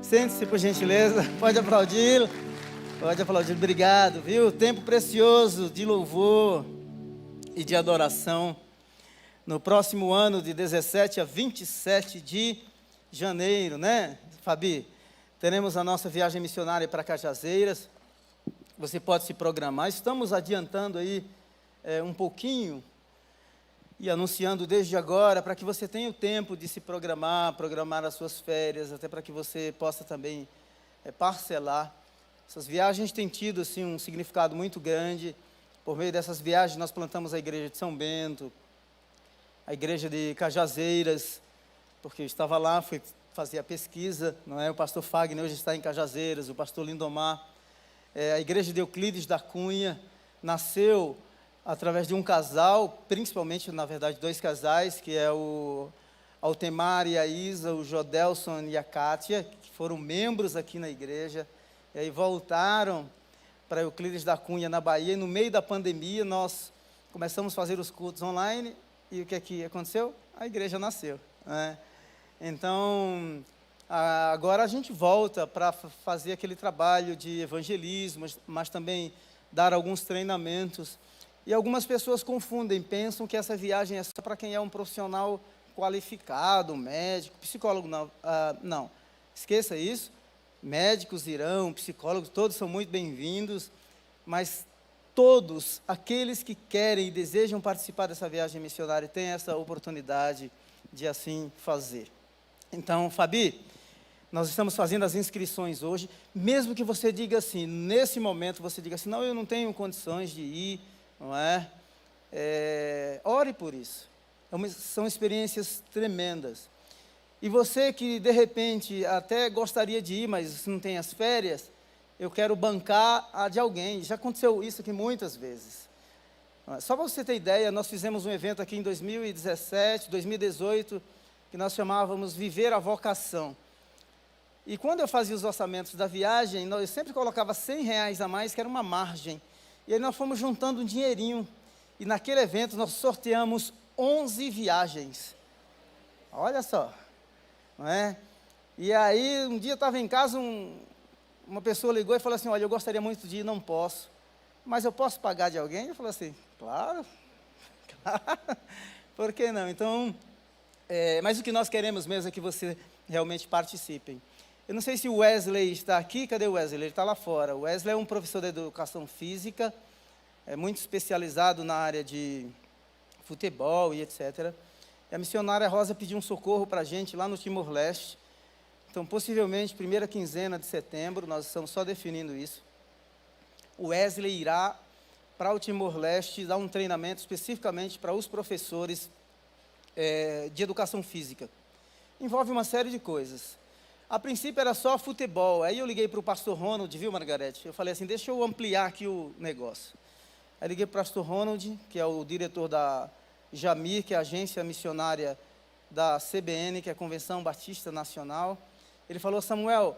Sente-se, por gentileza. Pode aplaudir. Pode aplaudir. Obrigado, viu? Tempo precioso de louvor e de adoração. No próximo ano, de 17 a 27 de janeiro, né, Fabi? Teremos a nossa viagem missionária para Cajazeiras. Você pode se programar. Estamos adiantando aí um pouquinho e anunciando desde agora, para que você tenha o tempo de se programar as suas férias, até para que você possa também parcelar. Essas viagens têm tido assim, um significado muito grande. Por meio dessas viagens, nós plantamos a igreja de São Bento, a igreja de Cajazeiras, porque eu estava lá, fui fazer a pesquisa, não é? O pastor Fagner hoje está em Cajazeiras, o pastor Lindomar. A igreja de Euclides da Cunha nasceu através de um casal, principalmente, na verdade, dois casais, que é o Altemar e a Isa, o Jodelson e a Kátia, que foram membros aqui na igreja, e aí voltaram para Euclides da Cunha, na Bahia, e no meio da pandemia nós começamos a fazer os cultos online, e o que é que aconteceu? A igreja nasceu, né? Então, agora a gente volta para fazer aquele trabalho de evangelismo, mas também dar alguns treinamentos. E algumas pessoas confundem, pensam que essa viagem é só para quem é um profissional qualificado, médico, psicólogo. Não, não, esqueça isso. Médicos irão, psicólogos, todos são muito bem-vindos, mas todos aqueles que querem e desejam participar dessa viagem missionária têm essa oportunidade de assim fazer. Então, Fabi, nós estamos fazendo as inscrições hoje, mesmo que você diga assim, nesse momento você diga assim, não, eu não tenho condições de ir, não é? Ore por isso. São experiências tremendas. E você que, de repente, até gostaria de ir, mas não tem as férias, eu quero bancar a de alguém. Já aconteceu isso aqui muitas vezes. Só para você ter ideia, nós fizemos um evento aqui em 2017, 2018, que nós chamávamos Viver a Vocação. E quando eu fazia os orçamentos da viagem, eu sempre colocava R$100 a mais, que era uma margem. E aí nós fomos juntando um dinheirinho. E naquele evento nós sorteamos 11 viagens. Olha só. Não é? E aí um dia eu estava em casa, uma pessoa ligou e falou assim, olha, eu gostaria muito de ir, não posso. Mas eu posso pagar de alguém? Eu falei assim, claro. Por que não? Então, mas o que nós queremos mesmo é que você realmente participem. Eu não sei se o Wesley está aqui. Cadê o Wesley? Ele está lá fora. O Wesley é um professor de educação física, é muito especializado na área de futebol e etc. E a missionária Rosa pediu um socorro para a gente lá no Timor-Leste. Então, possivelmente, primeira quinzena de setembro, nós estamos só definindo isso. O Wesley irá para o Timor-Leste dar um treinamento especificamente para os professores de educação física. Envolve uma série de coisas. A princípio era só futebol. Aí eu liguei para o pastor Ronald, viu, Margarete? Eu falei assim, deixa eu ampliar aqui o negócio. Aí liguei para o pastor Ronald, que é o diretor da Jamir, que é a agência missionária da CBN, que é a Convenção Batista Nacional. Ele falou, Samuel,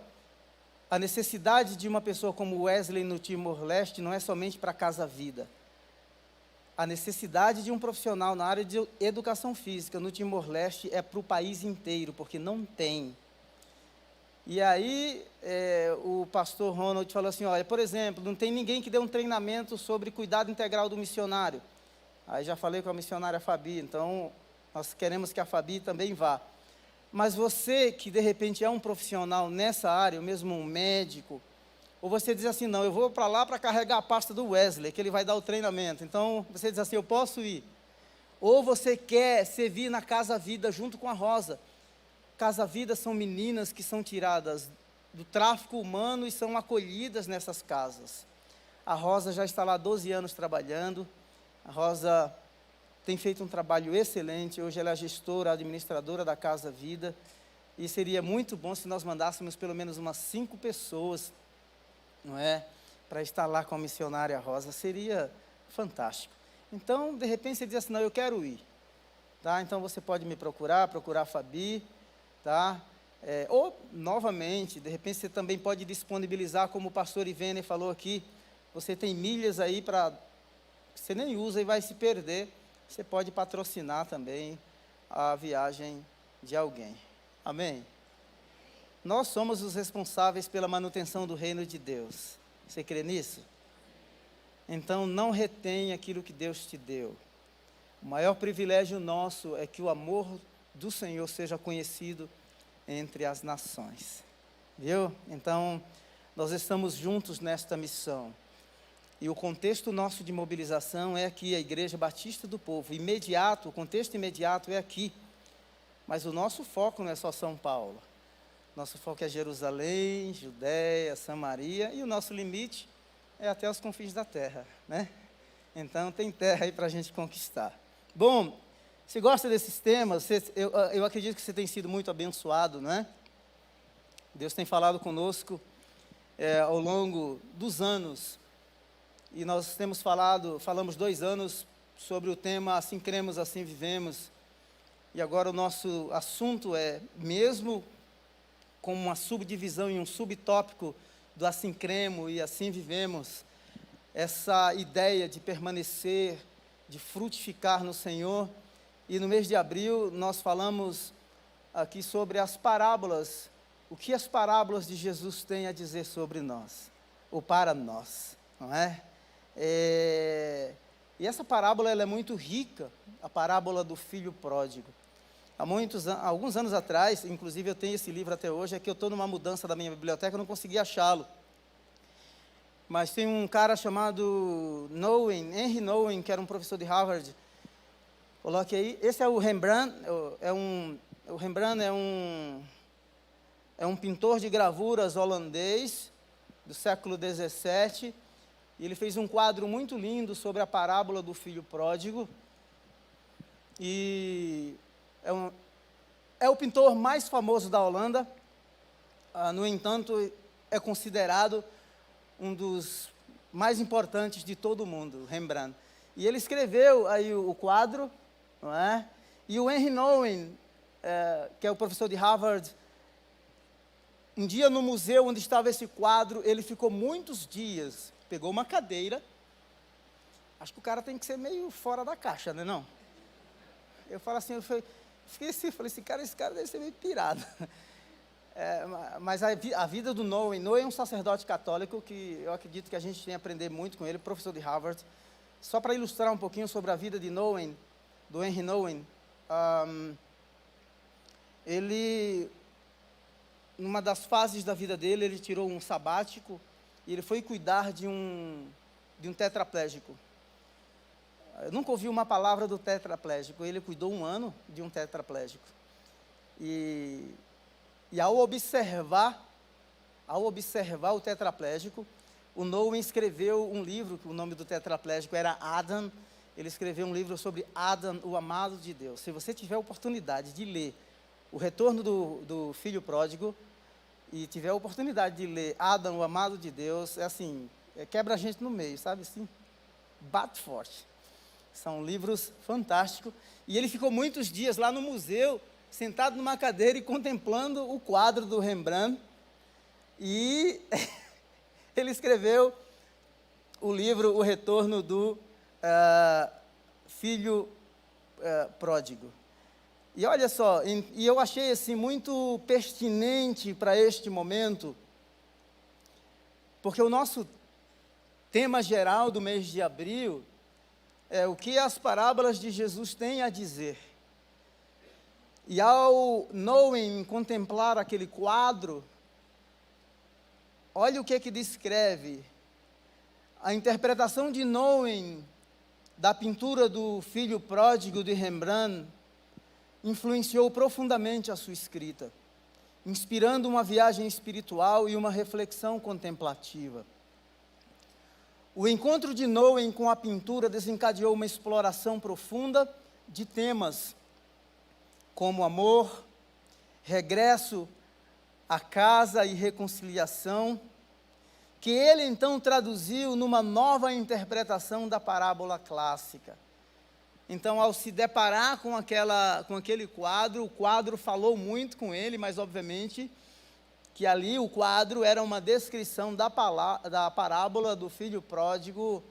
a necessidade de uma pessoa como Wesley no Timor-Leste não é somente para a Casa Vida. A necessidade de um profissional na área de educação física no Timor-Leste é para o país inteiro, porque não tem. E aí o pastor Ronald falou assim, olha, por exemplo, não tem ninguém que dê um treinamento sobre cuidado integral do missionário. Aí já falei com a missionária Fabi, então nós queremos que a Fabi também vá. Mas você que de repente é um profissional nessa área, ou mesmo um médico, ou você diz assim, não, eu vou para lá para carregar a pasta do Wesley, que ele vai dar o treinamento. Então você diz assim, eu posso ir. Ou você quer servir na Casa Vida junto com a Rosa. Casa Vida são meninas que são tiradas do tráfico humano e são acolhidas nessas casas. A Rosa já está lá há 12 anos trabalhando. A Rosa tem feito um trabalho excelente. Hoje ela é a gestora, a administradora da Casa Vida. E seria muito bom se nós mandássemos pelo menos umas 5 pessoas, não é? Para estar lá com a missionária Rosa. Seria fantástico. Então, de repente, você diz assim, não, eu quero ir. Tá? Então, você pode me procurar a Fabi. Tá? Ou, novamente, de repente você também pode disponibilizar, como o pastor Ivene falou aqui, você tem milhas aí para, você nem usa e vai se perder, você pode patrocinar também a viagem de alguém. Amém? nós somos os responsáveis pela manutenção do reino de Deus. Você crê nisso? Então, não retenha aquilo que Deus te deu. O maior privilégio nosso é que o amor do Senhor seja conhecido entre as nações. Viu? Então, nós estamos juntos nesta missão. E o contexto nosso de mobilização é aqui, a Igreja Batista do Povo. O contexto imediato é aqui. Mas o nosso foco não é só São Paulo. Nosso foco é Jerusalém, Judéia, Samaria, e o nosso limite é até os confins da terra, né? Então, tem terra aí para a gente conquistar. Bom, se gosta desses temas, eu acredito que você tem sido muito abençoado, né? Deus tem falado conosco ao longo dos anos, e nós falamos 2 anos sobre o tema Assim Cremos, Assim Vivemos, e agora o nosso assunto é, mesmo com uma subdivisão e um subtópico do Assim Cremos e Assim Vivemos, essa ideia de permanecer, de frutificar no Senhor. E no mês de abril nós falamos aqui sobre as parábolas, o que as parábolas de Jesus têm a dizer sobre nós, ou para nós, não é? E essa parábola ela é muito rica, a parábola do filho pródigo. Alguns anos atrás, inclusive eu tenho esse livro até hoje, é que eu estou numa mudança da minha biblioteca, eu não consegui achá-lo. Mas tem um cara chamado Henry Nouwen, que era um professor de Harvard. Coloque aí, esse é o Rembrandt, o Rembrandt é um pintor de gravuras holandês, do século XVII, e ele fez um quadro muito lindo sobre a parábola do filho pródigo, e é o pintor mais famoso da Holanda. No entanto, é considerado um dos mais importantes de todo o mundo, Rembrandt. E ele escreveu aí o quadro, não é? E o Henry Nouwen, que é o professor de Harvard, um dia no museu onde estava esse quadro, ele ficou muitos dias, pegou uma cadeira, acho que o cara tem que ser meio fora da caixa, né, não? Eu falo assim, falei, esse cara deve ser meio pirado. Mas a vida do Nouwen é um sacerdote católico que eu acredito que a gente tem que aprender muito com ele, professor de Harvard. Só para ilustrar um pouquinho sobre a vida de Nouwen, do Henry Nouwen, ele, numa das fases da vida dele, ele tirou um sabático e ele foi cuidar de um tetraplégico. Eu nunca ouvi uma palavra do tetraplégico, ele cuidou 1 ano de um tetraplégico. E ao observar o tetraplégico, o Nouwen escreveu um livro, que o nome do tetraplégico era Adam. Ele escreveu um livro sobre Adam, o amado de Deus. Se você tiver a oportunidade de ler O Retorno do Filho Pródigo, e tiver a oportunidade de ler Adam, o amado de Deus, quebra a gente no meio, sabe assim? Bate forte. São livros fantásticos. E ele ficou muitos dias lá no museu, sentado numa cadeira e contemplando o quadro do Rembrandt. E ele escreveu o livro O Retorno do Filho Pródigo. E olha só, e eu achei assim muito pertinente para este momento, porque o nosso tema geral do mês de abril é o que as parábolas de Jesus têm a dizer. E ao Nouwen contemplar aquele quadro, olha o que descreve. A interpretação de Nouwen da pintura do Filho Pródigo de Rembrandt influenciou profundamente a sua escrita, inspirando uma viagem espiritual e uma reflexão contemplativa. O encontro de Nouwen com a pintura desencadeou uma exploração profunda de temas como amor, regresso à casa e reconciliação, que ele então traduziu numa nova interpretação da parábola clássica. Então, ao se deparar com aquele quadro, o quadro falou muito com ele, mas obviamente que ali o quadro era uma descrição da parábola do filho pródigo,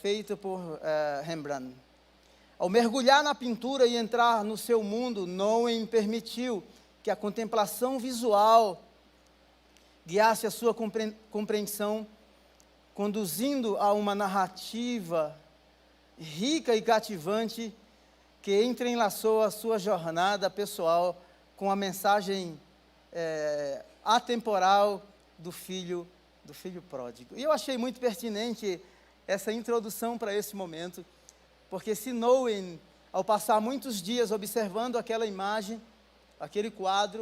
feita por Rembrandt. Ao mergulhar na pintura e entrar no seu mundo, Nouwen permitiu que a contemplação visual guiasse a sua compreensão, conduzindo a uma narrativa rica e cativante que entrelaçou a sua jornada pessoal com a mensagem atemporal do filho pródigo. E eu achei muito pertinente essa introdução para esse momento, porque se Noé, ao passar muitos dias observando aquela imagem, aquele quadro,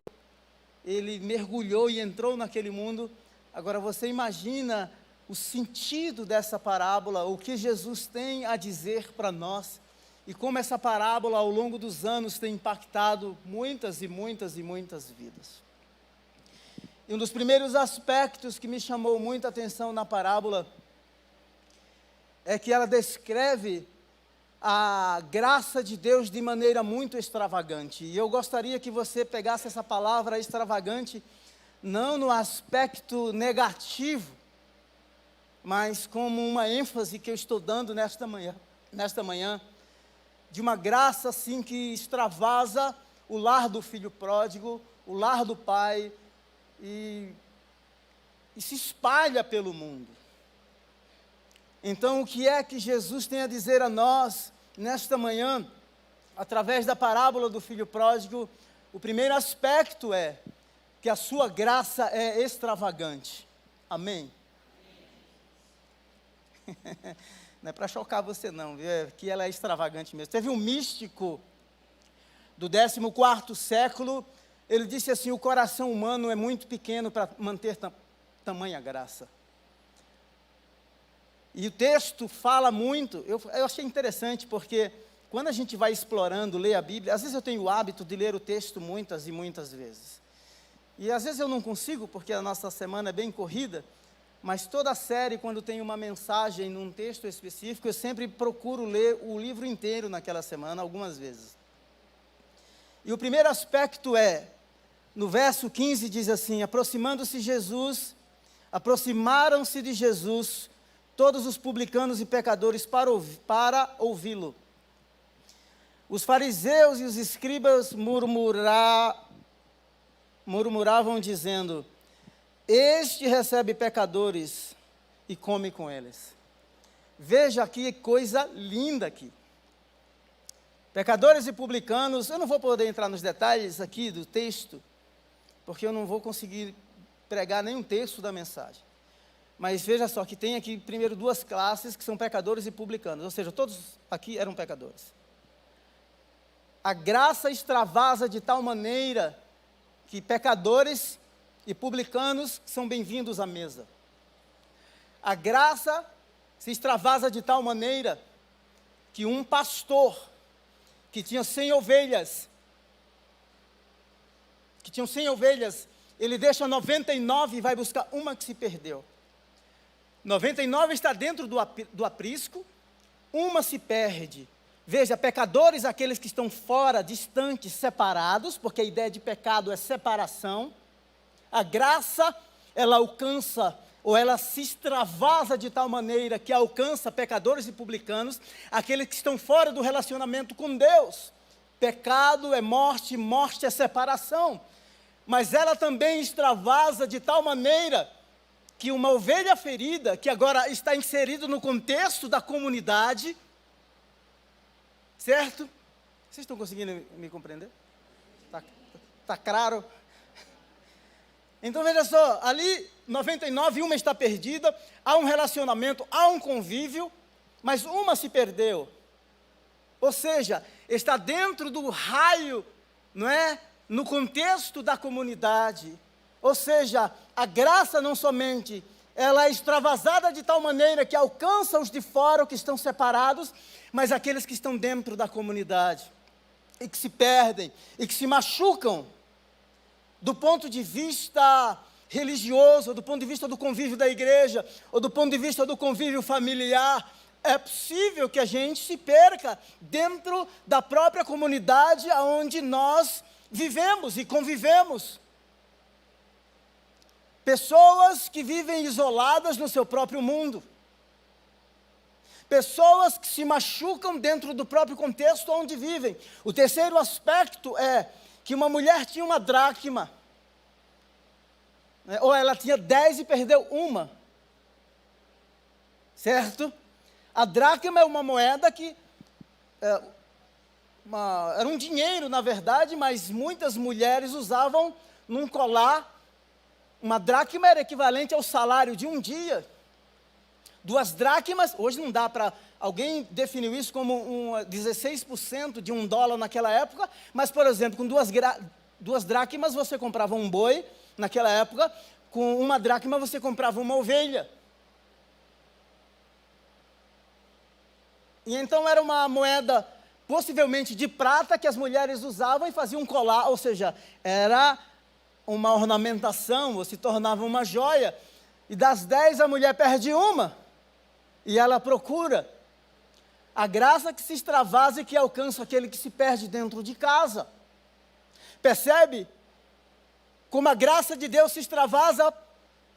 ele mergulhou e entrou naquele mundo. Agora você imagina o sentido dessa parábola, o que Jesus tem a dizer para nós, e como essa parábola ao longo dos anos tem impactado muitas e muitas e muitas vidas. E um dos primeiros aspectos que me chamou muita atenção na parábola é que ela descreve a graça de Deus de maneira muito extravagante. E eu gostaria que você pegasse essa palavra extravagante, não no aspecto negativo, mas como uma ênfase que eu estou dando nesta manhã, de uma graça assim que extravasa o lar do filho pródigo, o lar do pai, e se espalha pelo mundo. Então, o que é que Jesus tem a dizer a nós nesta manhã, através da parábola do filho pródigo? O primeiro aspecto é que a sua graça é extravagante. Amém? Não é para chocar você não, viu? É que ela é extravagante mesmo. Teve um místico do 14º século, ele disse assim: o coração humano é muito pequeno para manter tamanha graça. E o texto fala muito, eu achei interessante, porque quando a gente vai explorando, ler a Bíblia, às vezes eu tenho o hábito de ler o texto muitas e muitas vezes. E às vezes eu não consigo, porque a nossa semana é bem corrida, mas toda a série, quando tem uma mensagem num texto específico, eu sempre procuro ler o livro inteiro naquela semana, algumas vezes. E o primeiro aspecto é, no verso 15 diz assim: aproximaram-se de Jesus todos os publicanos e pecadores para ouvi-lo. Os fariseus e os escribas murmuravam dizendo: este recebe pecadores e come com eles. Veja aqui que coisa linda aqui. Pecadores e publicanos, eu não vou poder entrar nos detalhes aqui do texto, porque eu não vou conseguir pregar nenhum texto da mensagem. Mas veja só que tem aqui primeiro duas classes que são pecadores e publicanos, ou seja, todos aqui eram pecadores. A graça extravasa de tal maneira que pecadores e publicanos são bem-vindos à mesa. A graça se extravasa de tal maneira que um pastor que tinha 100 ovelhas, ele deixa 99 e vai buscar uma que se perdeu. 99 está dentro do aprisco, uma se perde. Veja, pecadores, aqueles que estão fora, distantes, separados, porque a ideia de pecado é separação. A graça, ela alcança, ou ela se extravasa de tal maneira que alcança pecadores e publicanos, aqueles que estão fora do relacionamento com Deus. Pecado é morte, morte é separação. Mas ela também extravasa de tal maneira que uma ovelha ferida, que agora está inserida no contexto da comunidade, certo? Vocês estão conseguindo me compreender? Tá claro? Então veja só, ali 99, uma está perdida, há um relacionamento, há um convívio, mas uma se perdeu. Ou seja, está dentro do raio, não é? No contexto da comunidade. Ou seja, a graça não somente, ela é extravasada de tal maneira que alcança os de fora, que estão separados, mas aqueles que estão dentro da comunidade, e que se perdem, e que se machucam, do ponto de vista religioso, do ponto de vista do convívio da igreja, ou do ponto de vista do convívio familiar. É possível que a gente se perca dentro da própria comunidade onde nós vivemos e convivemos. Pessoas que vivem isoladas no seu próprio mundo. Pessoas que se machucam dentro do próprio contexto onde vivem. O terceiro aspecto é que uma mulher tinha uma dracma. né? Ou ela tinha 10 e perdeu uma, certo? A dracma é uma moeda que era um dinheiro, na verdade, mas muitas mulheres usavam num colar. Uma dracma era equivalente ao salário de um dia. 2 dracmas, hoje não dá para... Alguém definiu isso como 16% de $1 naquela época, mas, por exemplo, com 2 dracmas você comprava um boi, naquela época, com 1 dracma você comprava uma ovelha. E então era uma moeda, possivelmente de prata, que as mulheres usavam e faziam um colar, ou seja, era uma ornamentação, ou se tornava uma joia, e das 10 a mulher perde uma, e ela procura a graça que se extravasa e que alcança aquele que se perde dentro de casa. Percebe? Como a graça de Deus se extravasa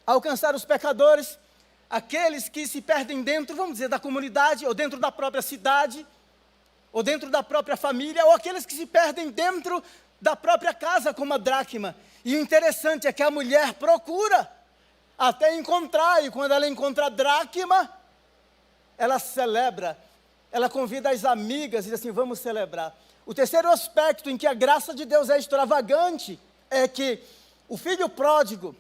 a alcançar os pecadores, aqueles que se perdem dentro, vamos dizer, da comunidade, ou dentro da própria cidade, ou dentro da própria família, ou aqueles que se perdem dentro da própria casa, como a dracma. E o interessante é que a mulher procura até encontrar, e quando ela encontra a dracma, ela celebra, ela convida as amigas e diz assim, vamos celebrar. O terceiro aspecto em que a graça de Deus é extravagante é que o filho pródigo,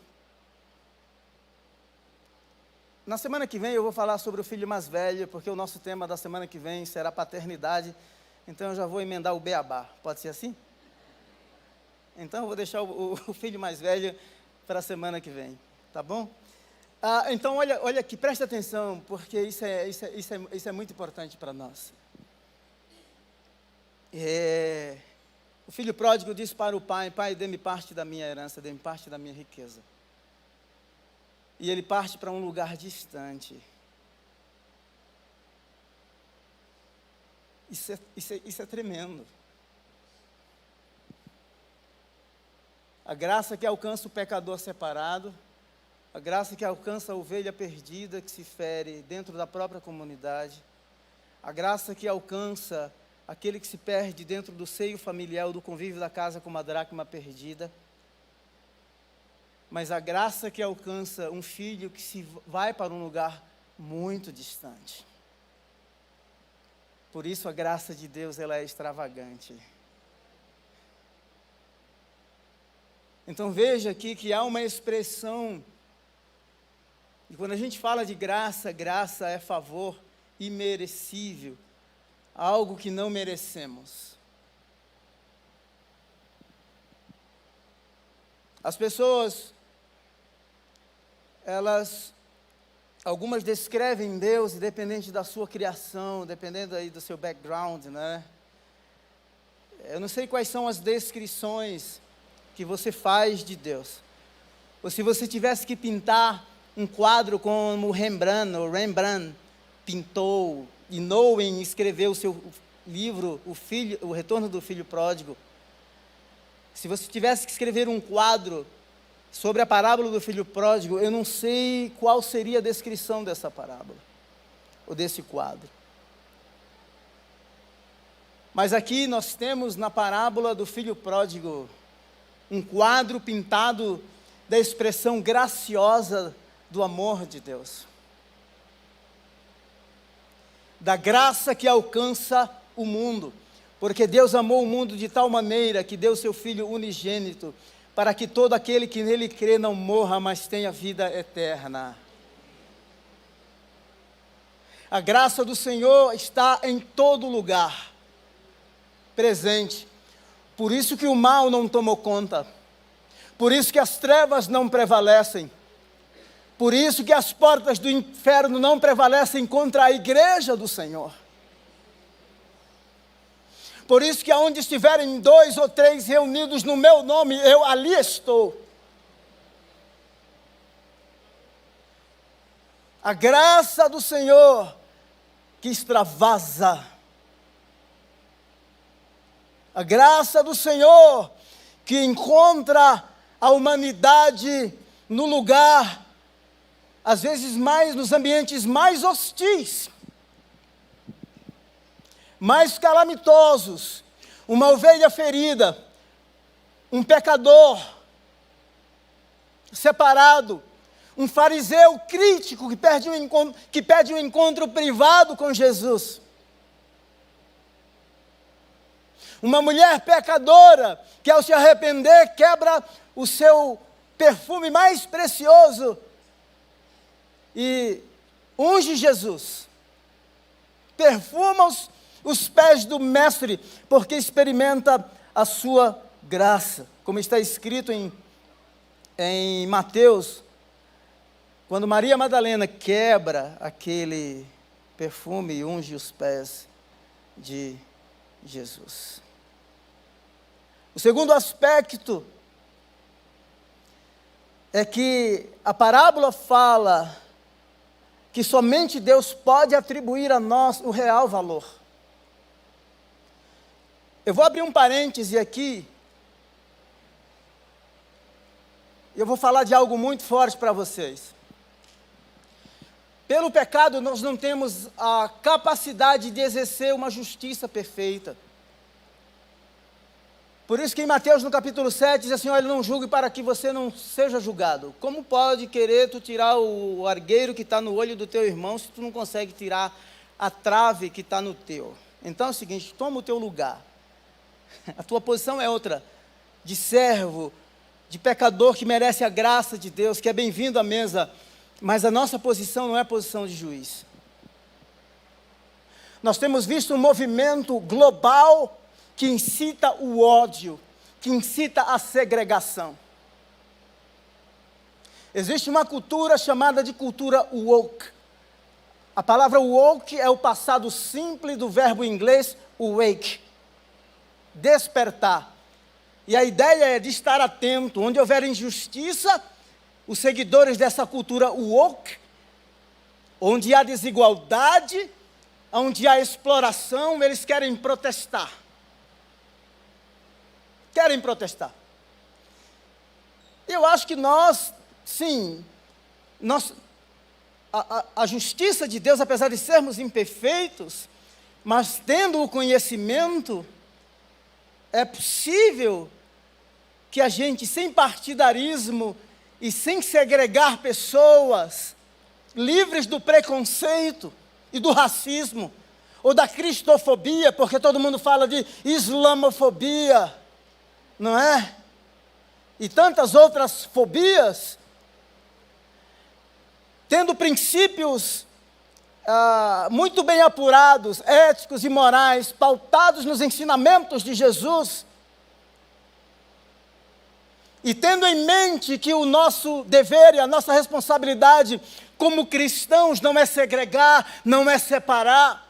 na semana que vem eu vou falar sobre o filho mais velho, porque o nosso tema da semana que vem será paternidade, então eu já vou emendar o beabá, pode ser assim? Então eu vou deixar o filho mais velho para a semana que vem, tá bom? Então olha aqui, preste atenção, porque isso é muito importante para nós. O filho pródigo disse para o pai, pai, dê-me parte da minha herança, dê-me parte da minha riqueza. E ele parte para um lugar distante. Isso é tremendo. A graça que alcança o pecador separado, a graça que alcança a ovelha perdida que se fere dentro da própria comunidade, a graça que alcança aquele que se perde dentro do seio familiar, do convívio da casa como a dracma perdida, mas a graça que alcança um filho que se vai para um lugar muito distante. Por isso a graça de Deus, ela é extravagante. Então veja aqui que há uma expressão, e quando a gente fala de graça, graça é favor imerecível, algo que não merecemos. As pessoas, algumas descrevem Deus, independente da sua criação, dependendo aí do seu background, né? Eu não sei quais são as descrições que você faz de Deus. Ou se você tivesse que pintar um quadro como Rembrandt pintou, e Nowen escreveu o seu livro, O Retorno do Filho Pródigo. Se você tivesse que escrever um quadro sobre a parábola do filho pródigo, eu não sei qual seria a descrição dessa parábola, ou desse quadro. Mas aqui nós temos na parábola do filho pródigo, um quadro pintado da expressão graciosa do amor de Deus. Da graça que alcança o mundo. Porque Deus amou o mundo de tal maneira que deu seu Filho unigênito, para que todo aquele que nele crê não morra, mas tenha vida eterna. A graça do Senhor está em todo lugar, presente. Por isso que o mal não tomou conta. Por isso que as trevas não prevalecem. Por isso que as portas do inferno não prevalecem contra a igreja do Senhor. Por isso que aonde estiverem 2 ou 3 reunidos no meu nome, eu ali estou. A graça do Senhor que extravasa. A graça do Senhor que encontra a humanidade no lugar, às vezes mais nos ambientes mais hostis, mais calamitosos, uma ovelha ferida, um pecador, separado, um fariseu crítico que pede um encontro privado com Jesus. Uma mulher pecadora que, ao se arrepender, quebra o seu perfume mais precioso e unge Jesus. Perfuma os pés do Mestre, porque experimenta a sua graça. Como está escrito em Mateus, quando Maria Madalena quebra aquele perfume e unge os pés de Jesus. O segundo aspecto é que a parábola fala que somente Deus pode atribuir a nós o real valor. Eu vou abrir um parêntese aqui. Eu vou falar de algo muito forte para vocês. Pelo pecado, nós não temos a capacidade de exercer uma justiça perfeita. Por isso que em Mateus, no capítulo 7, diz assim, olha, não julgue para que você não seja julgado. Como pode querer tu tirar o argueiro que está no olho do teu irmão, se tu não consegue tirar a trave que está no teu? Então é o seguinte, toma o teu lugar. A tua posição é outra, de servo, de pecador que merece a graça de Deus, que é bem-vindo à mesa, mas a nossa posição não é posição de juiz. Nós temos visto um movimento global que incita o ódio, que incita a segregação. Existe uma cultura chamada de cultura woke. A palavra woke é o passado simples do verbo inglês wake, despertar. E a ideia é de estar atento. Onde houver injustiça, os seguidores dessa cultura woke, onde há desigualdade, onde há exploração, eles querem protestar. Querem protestar. Eu acho que nós, sim, a justiça de Deus, apesar de sermos imperfeitos, mas tendo o conhecimento, é possível que a gente, sem partidarismo e sem segregar pessoas, livres do preconceito e do racismo, ou da cristofobia, porque todo mundo fala de islamofobia, não é? E tantas outras fobias, tendo princípios muito bem apurados, éticos e morais, pautados nos ensinamentos de Jesus, e tendo em mente que o nosso dever e a nossa responsabilidade como cristãos não é segregar, não é separar,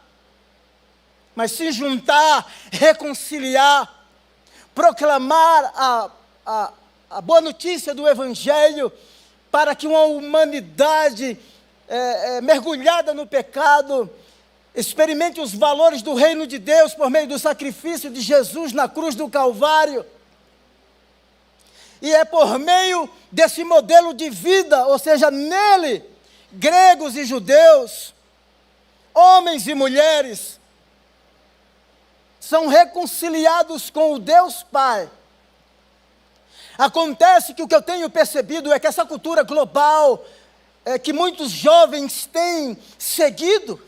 mas se juntar, reconciliar, proclamar a boa notícia do Evangelho, para que uma humanidade mergulhada no pecado experimente os valores do reino de Deus por meio do sacrifício de Jesus na cruz do Calvário. E é por meio desse modelo de vida, ou seja, nele, gregos e judeus, homens e mulheres, são reconciliados com o Deus Pai. Acontece que o que eu tenho percebido é que essa cultura global, que muitos jovens têm seguido,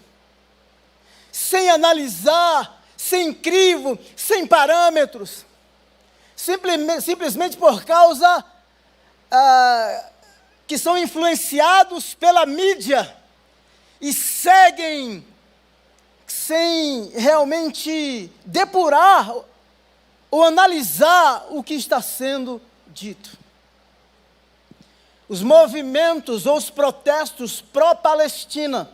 sem analisar, sem crivo, sem parâmetros, simplesmente por causa que são influenciados pela mídia e seguem sem realmente depurar ou analisar o que está sendo dito. Os movimentos ou os protestos pró-Palestina.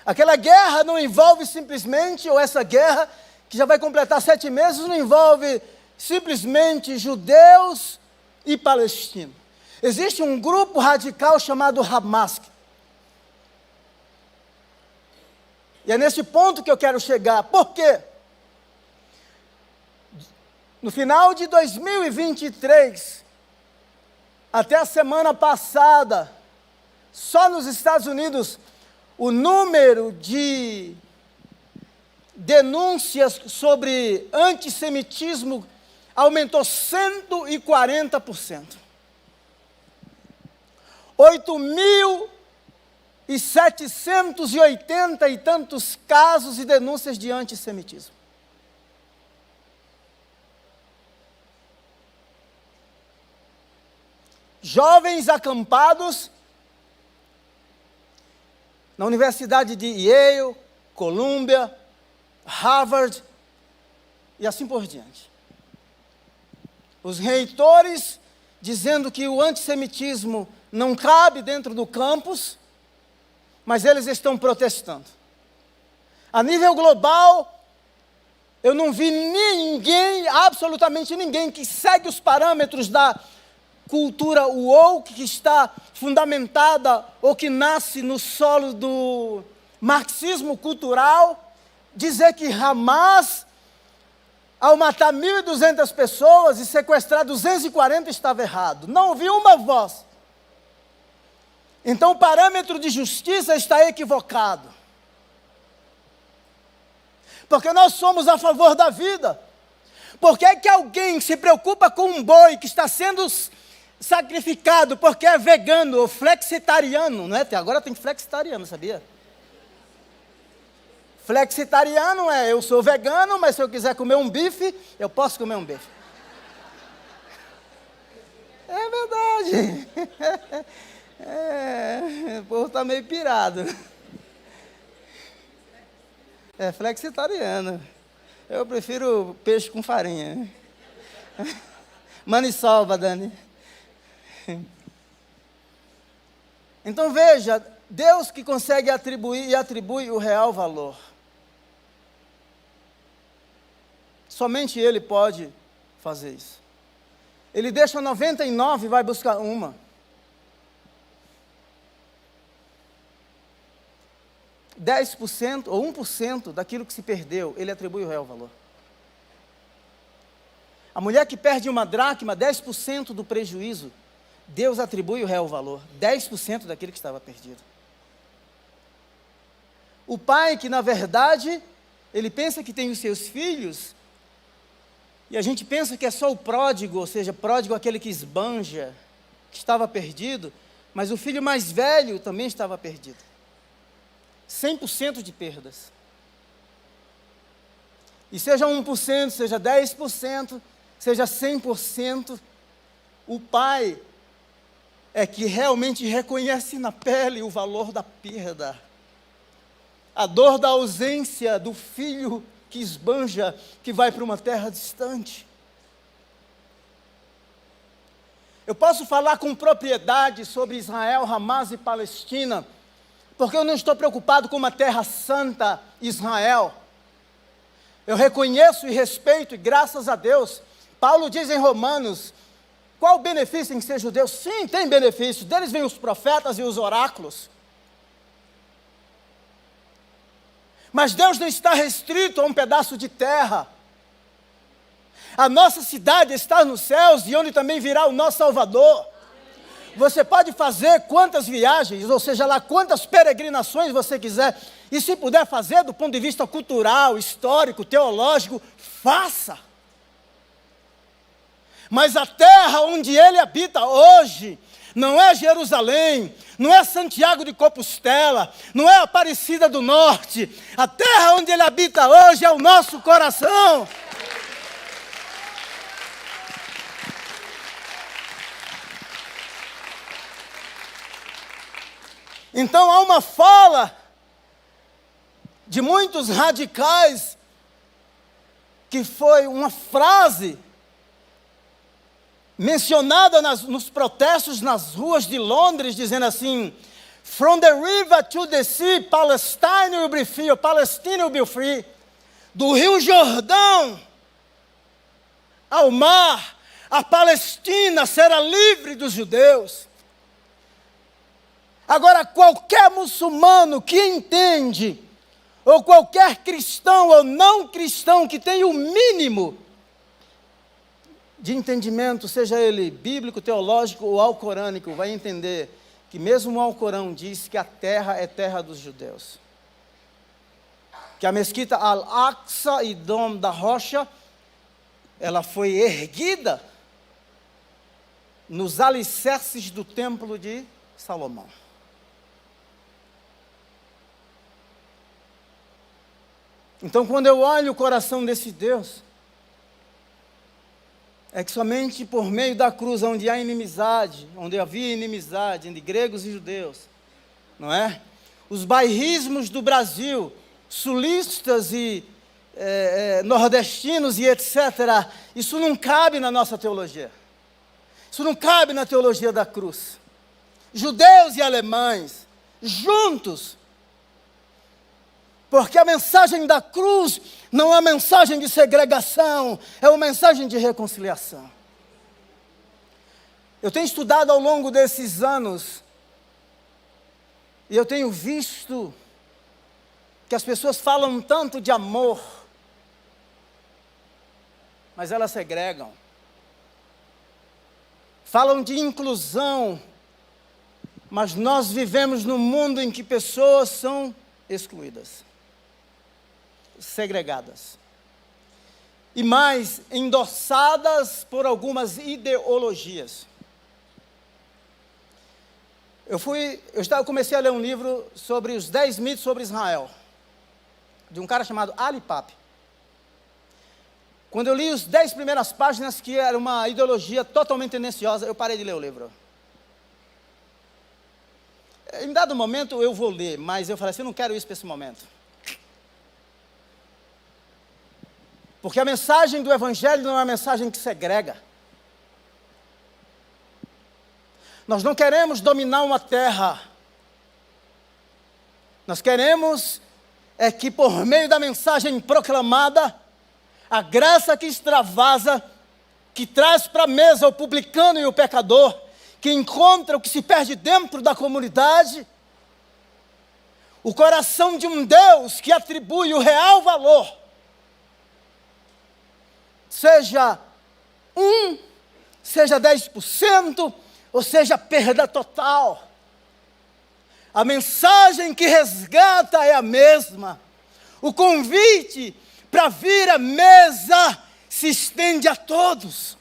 Aquela guerra não envolve simplesmente, ou essa guerra que já vai completar 7 meses, não envolve simplesmente judeus e palestinos. Existe um grupo radical chamado Hamas. E é nesse ponto que eu quero chegar. Por quê? No final de 2023, até a semana passada, só nos Estados Unidos, o número de denúncias sobre antissemitismo aumentou 140%. 8.780 e tantos casos e denúncias de antissemitismo. Jovens acampados na Universidade de Yale, Columbia, Harvard e assim por diante. Os reitores dizendo que o antissemitismo não cabe dentro do campus, mas eles estão protestando. A nível global, eu não vi ninguém, absolutamente ninguém, que segue os parâmetros da cultura woke, que está fundamentada ou que nasce no solo do marxismo cultural, dizer que Hamas, ao matar 1.200 pessoas e sequestrar 240, estava errado. Não ouvi uma voz. Então o parâmetro de justiça está equivocado. Porque nós somos a favor da vida. Por que é que alguém se preocupa com um boi que está sendo sacrificado porque é vegano ou flexitariano, não é? Agora tem flexitariano, sabia? Flexitariano é, eu sou vegano, mas se eu quiser comer um bife, eu posso comer um bife. É verdade. O povo está meio pirado. É flexitariano. Eu prefiro peixe com farinha. Maniçoba, Dani. Então veja, Deus que consegue atribuir e atribui o real valor. Somente Ele pode fazer isso. Ele deixa 99 e vai buscar uma. 10% ou 1% daquilo que se perdeu, Ele atribui o real valor. A mulher que perde uma dracma, 10% do prejuízo, Deus atribui o real valor, 10% daquilo que estava perdido. O pai que, na verdade, ele pensa que tem os seus filhos, e a gente pensa que é só o pródigo, ou seja, pródigo aquele que esbanja, que estava perdido, mas o filho mais velho também estava perdido. 100% de perdas. E seja 1%, seja 10%, seja 100%, o pai é que realmente reconhece na pele o valor da perda. A dor da ausência do filho que esbanja, que vai para uma terra distante. Eu posso falar com propriedade sobre Israel, Hamas e Palestina, porque eu não estou preocupado com uma terra santa, Israel. Eu reconheço e respeito, e graças a Deus, Paulo diz em Romanos, qual o benefício em ser judeu? Sim, tem benefício, deles vêm os profetas e os oráculos. Mas Deus não está restrito a um pedaço de terra. A nossa cidade está nos céus, e onde também virá o nosso Salvador. Você pode fazer quantas viagens, ou seja lá, quantas peregrinações você quiser, e se puder fazer do ponto de vista cultural, histórico, teológico, faça. Mas a terra onde Ele habita hoje, não é Jerusalém, não é Santiago de Compostela, não é Aparecida do Norte. A terra onde Ele habita hoje é o nosso coração. Então há uma fala de muitos radicais, que foi uma frase mencionada nos protestos nas ruas de Londres, dizendo assim: From the river to the sea, Palestine will be free, or Palestine will be free. Do Rio Jordão ao mar, a Palestina será livre dos judeus. Agora, qualquer muçulmano que entende, ou qualquer cristão ou não cristão que tenha o mínimo de entendimento, seja ele bíblico, teológico ou alcorânico, vai entender que mesmo o Alcorão diz que a terra é terra dos judeus. Que a mesquita Al-Aqsa e Dom da Rocha ela foi erguida nos alicerces do templo de Salomão. Então, quando eu olho o coração desse Deus, é que somente por meio da cruz, onde há inimizade, onde havia inimizade entre gregos e judeus, não é? Os bairrismos do Brasil, sulistas e nordestinos e etc., isso não cabe na nossa teologia. Isso não cabe na teologia da cruz. Judeus e alemães, juntos, porque a mensagem da cruz não é uma mensagem de segregação, é uma mensagem de reconciliação. Eu tenho estudado ao longo desses anos, e eu tenho visto que as pessoas falam tanto de amor, mas elas segregam. Falam de inclusão, mas nós vivemos num mundo em que pessoas são excluídas, segregadas, e mais, endossadas por algumas ideologias. Eu comecei a ler um livro sobre os 10 mitos sobre Israel, de um cara chamado Ali Pape. Quando eu li as 10 primeiras páginas, que era uma ideologia totalmente tendenciosa, eu parei de ler o livro. Em dado momento eu vou ler, mas eu falei assim, eu não quero isso para esse momento. Porque a mensagem do Evangelho não é uma mensagem que segrega. Nós não queremos dominar uma terra. Nós queremos que por meio da mensagem proclamada, a graça que extravasa, que traz para a mesa o publicano e o pecador, que encontra o que se perde dentro da comunidade, o coração de um Deus que atribui o real valor, seja 1, seja 10%, ou seja, perda total. A mensagem que resgata é a mesma. O convite para vir à mesa se estende a todos.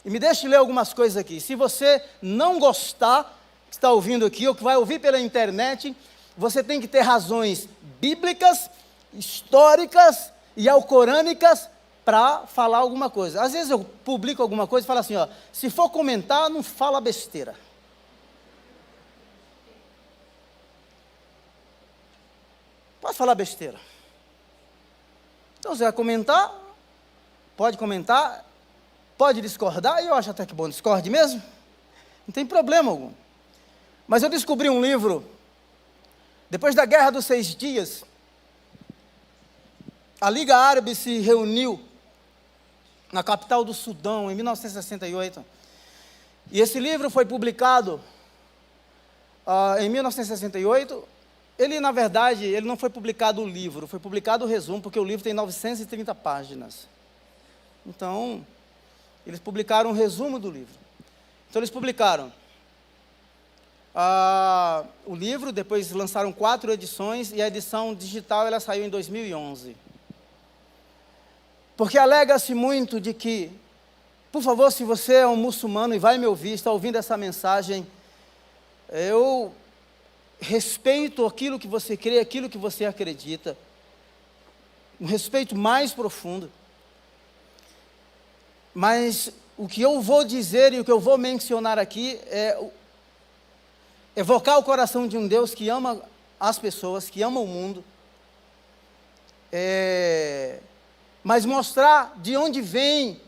E me deixe ler algumas coisas aqui. Se você não gostar, que está ouvindo aqui, ou que vai ouvir pela internet, você tem que ter razões bíblicas, históricas e alcorânicas para falar alguma coisa. Às vezes eu publico alguma coisa e falo assim, ó, se for comentar, não fala besteira. Pode falar besteira. Então, você vai comentar, pode discordar, e eu acho até que bom, discorde mesmo, não tem problema algum. Mas eu descobri um livro, depois da Guerra dos 6 Dias, a Liga Árabe se reuniu na capital do Sudão, em 1968, e esse livro foi publicado em 1968, ele, na verdade, ele não foi publicado o livro, foi publicado o resumo, porque o livro tem 930 páginas. Então, eles publicaram um resumo do livro. Então, eles publicaram o livro, depois lançaram 4 edições, e a edição digital ela saiu em 2011. Porque alega-se muito de que, por favor, se você é um muçulmano e vai me ouvir, está ouvindo essa mensagem, eu respeito aquilo que você crê, aquilo que você acredita, um respeito mais profundo, mas o que eu vou dizer e o que eu vou mencionar aqui é evocar o coração de um Deus que ama as pessoas, que ama o mundo, mas mostrar de onde vem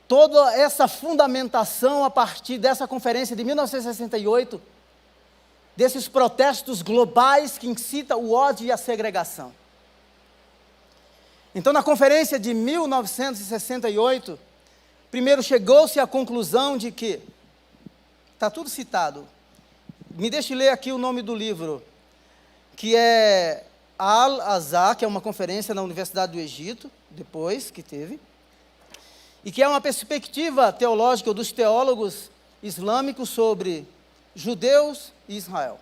toda essa fundamentação a partir dessa conferência de 1968, desses protestos globais que incitam o ódio e a segregação. Então, na conferência de 1968, primeiro chegou-se à conclusão de que, está tudo citado, me deixe ler aqui o nome do livro, que é Al-Azhar, que é uma conferência na Universidade do Egito, depois que teve, e que é uma perspectiva teológica dos teólogos islâmicos sobre judeus e Israel.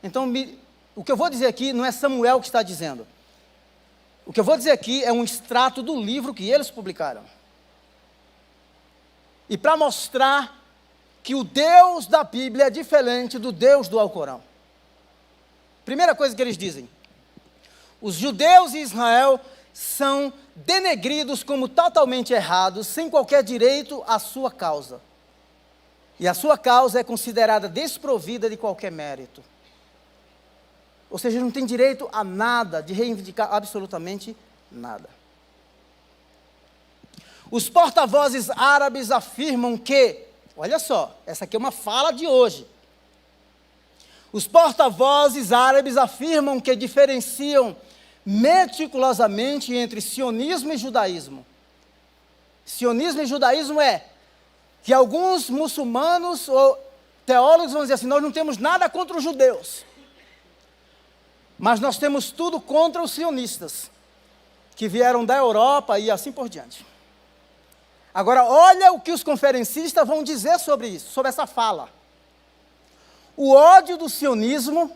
Então, o que eu vou dizer aqui não é Samuel que está dizendo. O que eu vou dizer aqui é um extrato do livro que eles publicaram. E para mostrar que o Deus da Bíblia é diferente do Deus do Alcorão. Primeira coisa que eles dizem: os judeus e Israel são denegridos como totalmente errados, sem qualquer direito à sua causa. E a sua causa é considerada desprovida de qualquer mérito. Ou seja, não tem direito a nada, de reivindicar absolutamente nada. Os porta-vozes árabes afirmam que, olha só, essa aqui é uma fala de hoje. Os porta-vozes árabes afirmam que diferenciam meticulosamente entre sionismo e judaísmo. Sionismo e judaísmo é que alguns muçulmanos ou teólogos vão dizer assim: nós não temos nada contra os judeus, mas nós temos tudo contra os sionistas, que vieram da Europa e assim por diante. Agora, olha o que os conferencistas vão dizer sobre isso, sobre essa fala. O ódio do sionismo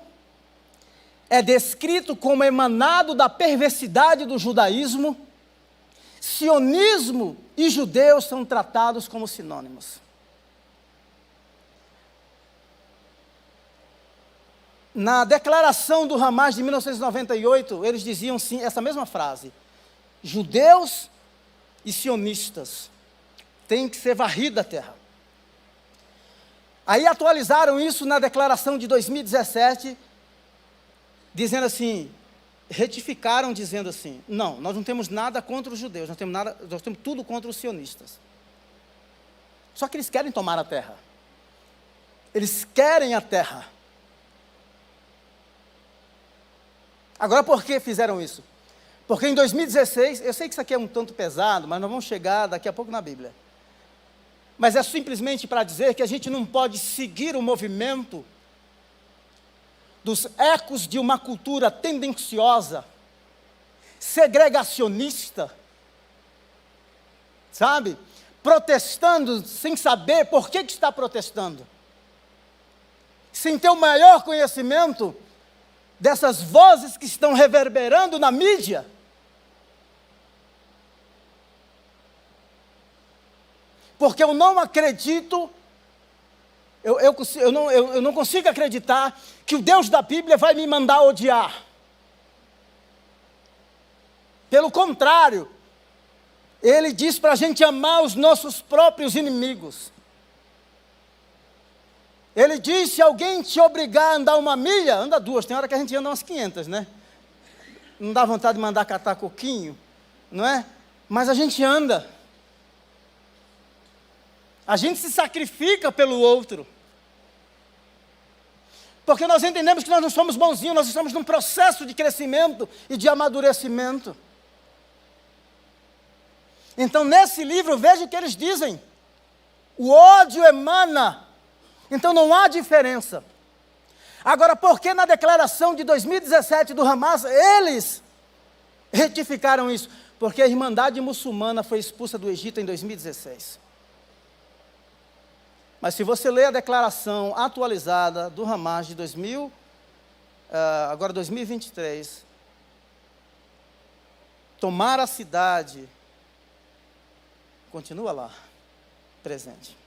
é descrito como emanado da perversidade do judaísmo. Sionismo e judeus são tratados como sinônimos. Na declaração do Hamas de 1998, eles diziam sim, essa mesma frase: judeus e sionistas têm que ser varridos da terra. Aí atualizaram isso na declaração de 2017, dizendo assim, retificaram dizendo assim: não, nós não temos nada contra os judeus, nós temos tudo contra os sionistas. Só que eles querem tomar a terra. Eles querem a terra. Agora, por que fizeram isso? Porque em 2016, eu sei que isso aqui é um tanto pesado, mas nós vamos chegar daqui a pouco na Bíblia. Mas é simplesmente para dizer que a gente não pode seguir o movimento dos ecos de uma cultura tendenciosa, segregacionista, sabe? Protestando sem saber por que está protestando. Sem ter o maior conhecimento dessas vozes que estão reverberando na mídia. Porque eu não acredito, eu não consigo acreditar que o Deus da Bíblia vai me mandar odiar. Pelo contrário, Ele diz para a gente amar os nossos próprios inimigos. Ele diz: se alguém te obrigar a andar 1 milha, anda 2, tem hora que a gente anda umas 500, né? Não dá vontade de mandar catar coquinho, não é? Mas a gente anda. A gente se sacrifica pelo outro. Porque nós entendemos que nós não somos bonzinhos, nós estamos num processo de crescimento e de amadurecimento. Então, nesse livro, veja o que eles dizem. O ódio emana. Então, não há diferença. Agora, por que na declaração de 2017 do Hamas, eles retificaram isso? Porque a Irmandade Muçulmana foi expulsa do Egito em 2016. Mas se você ler a declaração atualizada do Hamas de 2023, tomar a cidade, continua lá, presente.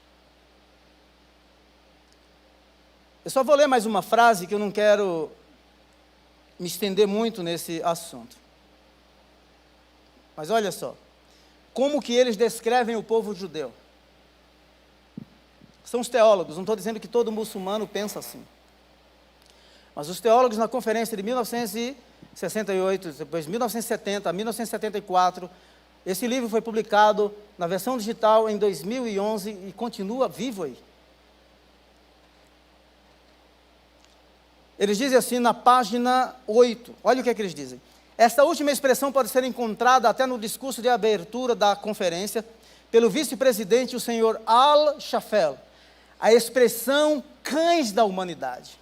Eu só vou ler mais uma frase que eu não quero me estender muito nesse assunto. Mas olha só, como que eles descrevem o povo judeu? São os teólogos, não estou dizendo que todo muçulmano pensa assim. Mas os teólogos na conferência de 1968, depois 1970, 1974, esse livro foi publicado na versão digital em 2011 e continua vivo aí. Eles dizem assim na página 8, olha o que é que eles dizem. Esta última expressão pode ser encontrada até no discurso de abertura da conferência, pelo vice-presidente, o senhor Al-Shafel, a expressão cães da humanidade.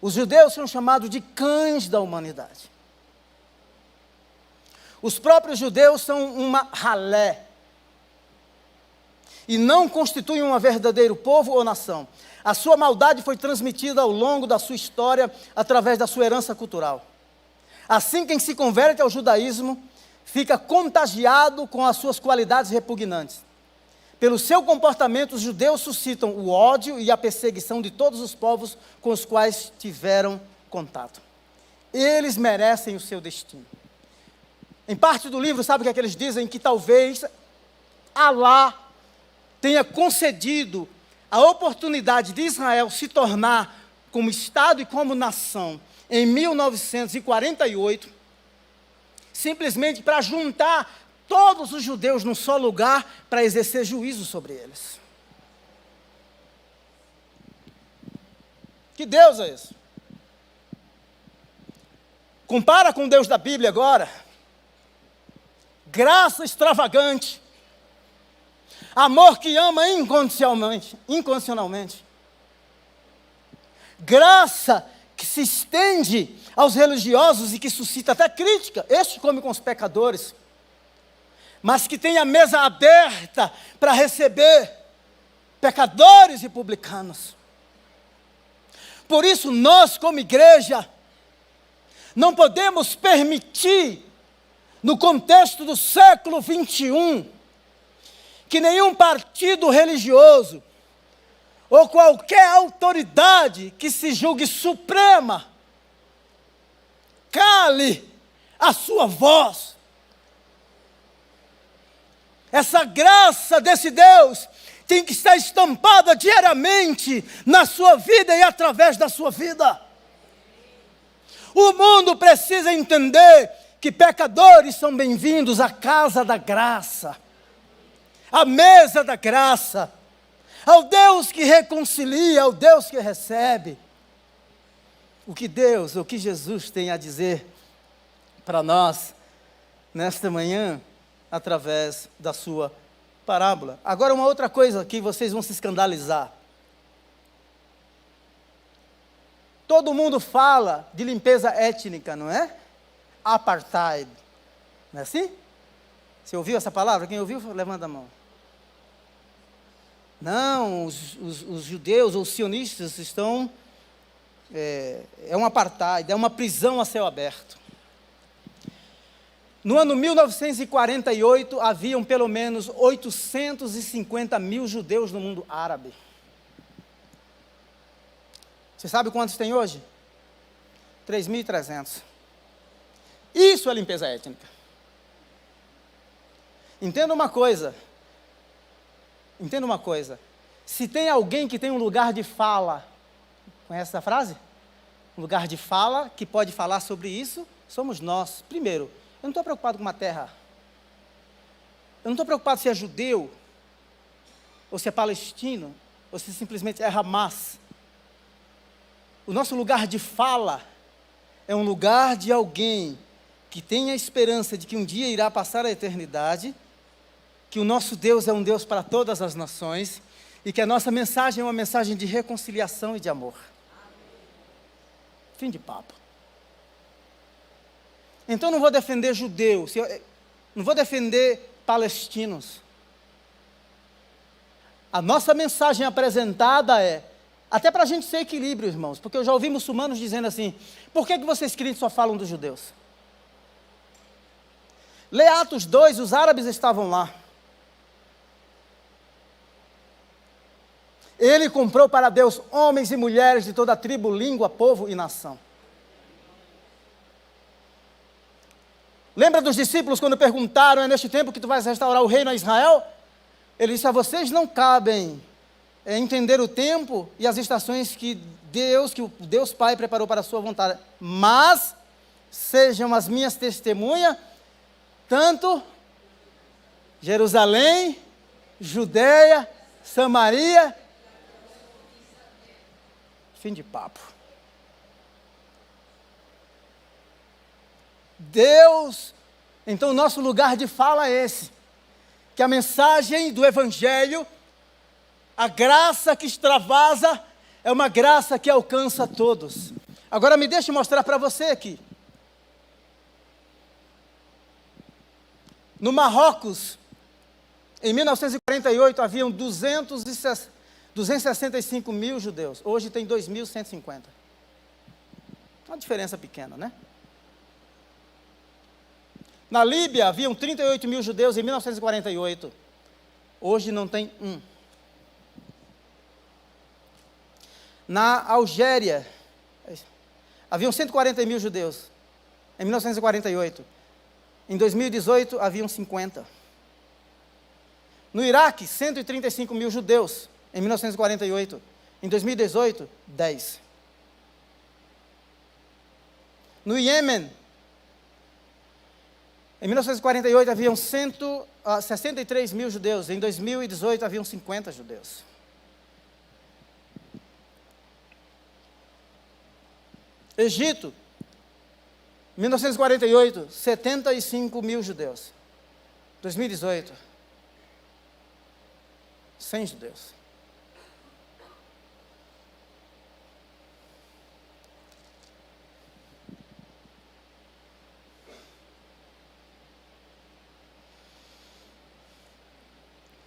Os judeus são chamados de cães da humanidade. Os próprios judeus são uma ralé, e não constituem um verdadeiro povo ou nação. A sua maldade foi transmitida ao longo da sua história, através da sua herança cultural. Assim, quem se converte ao judaísmo fica contagiado com as suas qualidades repugnantes. Pelo seu comportamento, os judeus suscitam o ódio e a perseguição de todos os povos com os quais tiveram contato. Eles merecem o seu destino. Em parte do livro, sabe o que eles dizem? Que talvez Alá tenha concedido a oportunidade de Israel se tornar como Estado e como nação em 1948, simplesmente para juntar todos os judeus num só lugar para exercer juízo sobre eles. Que Deus é esse? Compara com o Deus da Bíblia agora. Graça extravagante. Amor que ama incondicionalmente. Graça que se estende aos religiosos e que suscita até crítica. Este come com os pecadores. Mas que tem a mesa aberta para receber pecadores e publicanos. Por isso, nós, como igreja, não podemos permitir, no contexto do século 21, que nenhum partido religioso ou qualquer autoridade que se julgue suprema cale a sua voz. Essa graça desse Deus tem que estar estampada diariamente na sua vida e através da sua vida. O mundo precisa entender que pecadores são bem-vindos à casa da graça, à mesa da graça, ao Deus que reconcilia, ao Deus que recebe. O que Jesus tem a dizer para nós nesta manhã, através da sua parábola. Agora, uma outra coisa que vocês vão se escandalizar. Todo mundo fala de limpeza étnica, não é? Apartheid. Não é assim? Você ouviu essa palavra? Quem ouviu, levanta a mão. Não, os judeus ou os sionistas estão... É um apartheid, é uma prisão a céu aberto. No ano 1948, haviam pelo menos 850 mil judeus no mundo árabe. Você sabe quantos tem hoje? 3.300. Isso é limpeza étnica. Entenda uma coisa. Se tem alguém que tem um lugar de fala, conhece essa frase? Um lugar de fala que pode falar sobre isso, somos nós. Primeiro, eu não estou preocupado com uma terra. Eu não estou preocupado se é judeu, ou se é palestino, ou se simplesmente é Hamas. O nosso lugar de fala é um lugar de alguém que tem a esperança de que um dia irá passar a eternidade, que o nosso Deus é um Deus para todas as nações, e que a nossa mensagem é uma mensagem de reconciliação e de amor. Fim de papo. Então não vou defender judeus, não vou defender palestinos. A nossa mensagem apresentada é, até para a gente ser equilíbrio, irmãos, porque eu já ouvi muçulmanos dizendo assim, por que vocês crentes só falam dos judeus? Lê Atos 2, os árabes estavam lá. Ele comprou para Deus homens e mulheres de toda a tribo, língua, povo e nação. Lembra dos discípulos quando perguntaram, é neste tempo que tu vais restaurar o reino a Israel? Ele disse, a vocês não cabem entender o tempo e as estações que o Deus Pai preparou para a sua vontade, mas sejam as minhas testemunhas, tanto Jerusalém, Judeia, Samaria. Fim de papo. Deus, então o nosso lugar de fala é esse, que a mensagem do Evangelho, a graça que extravasa, é uma graça que alcança todos. Agora me deixe mostrar para você aqui. No Marrocos, em 1948, haviam 265 mil judeus. Hoje tem 2.150. Uma diferença pequena, né? Na Líbia haviam 38 mil judeus em 1948. Hoje não tem um. Na Algéria, haviam 140 mil judeus em 1948. Em 2018, haviam 50. No Iraque, 135 mil judeus em 1948. Em 2018, 10. No Iêmen, em 1948, haviam 63 mil judeus. Em 2018, haviam 50 judeus. Egito, 1948, 75 mil judeus. 2018, 100 judeus.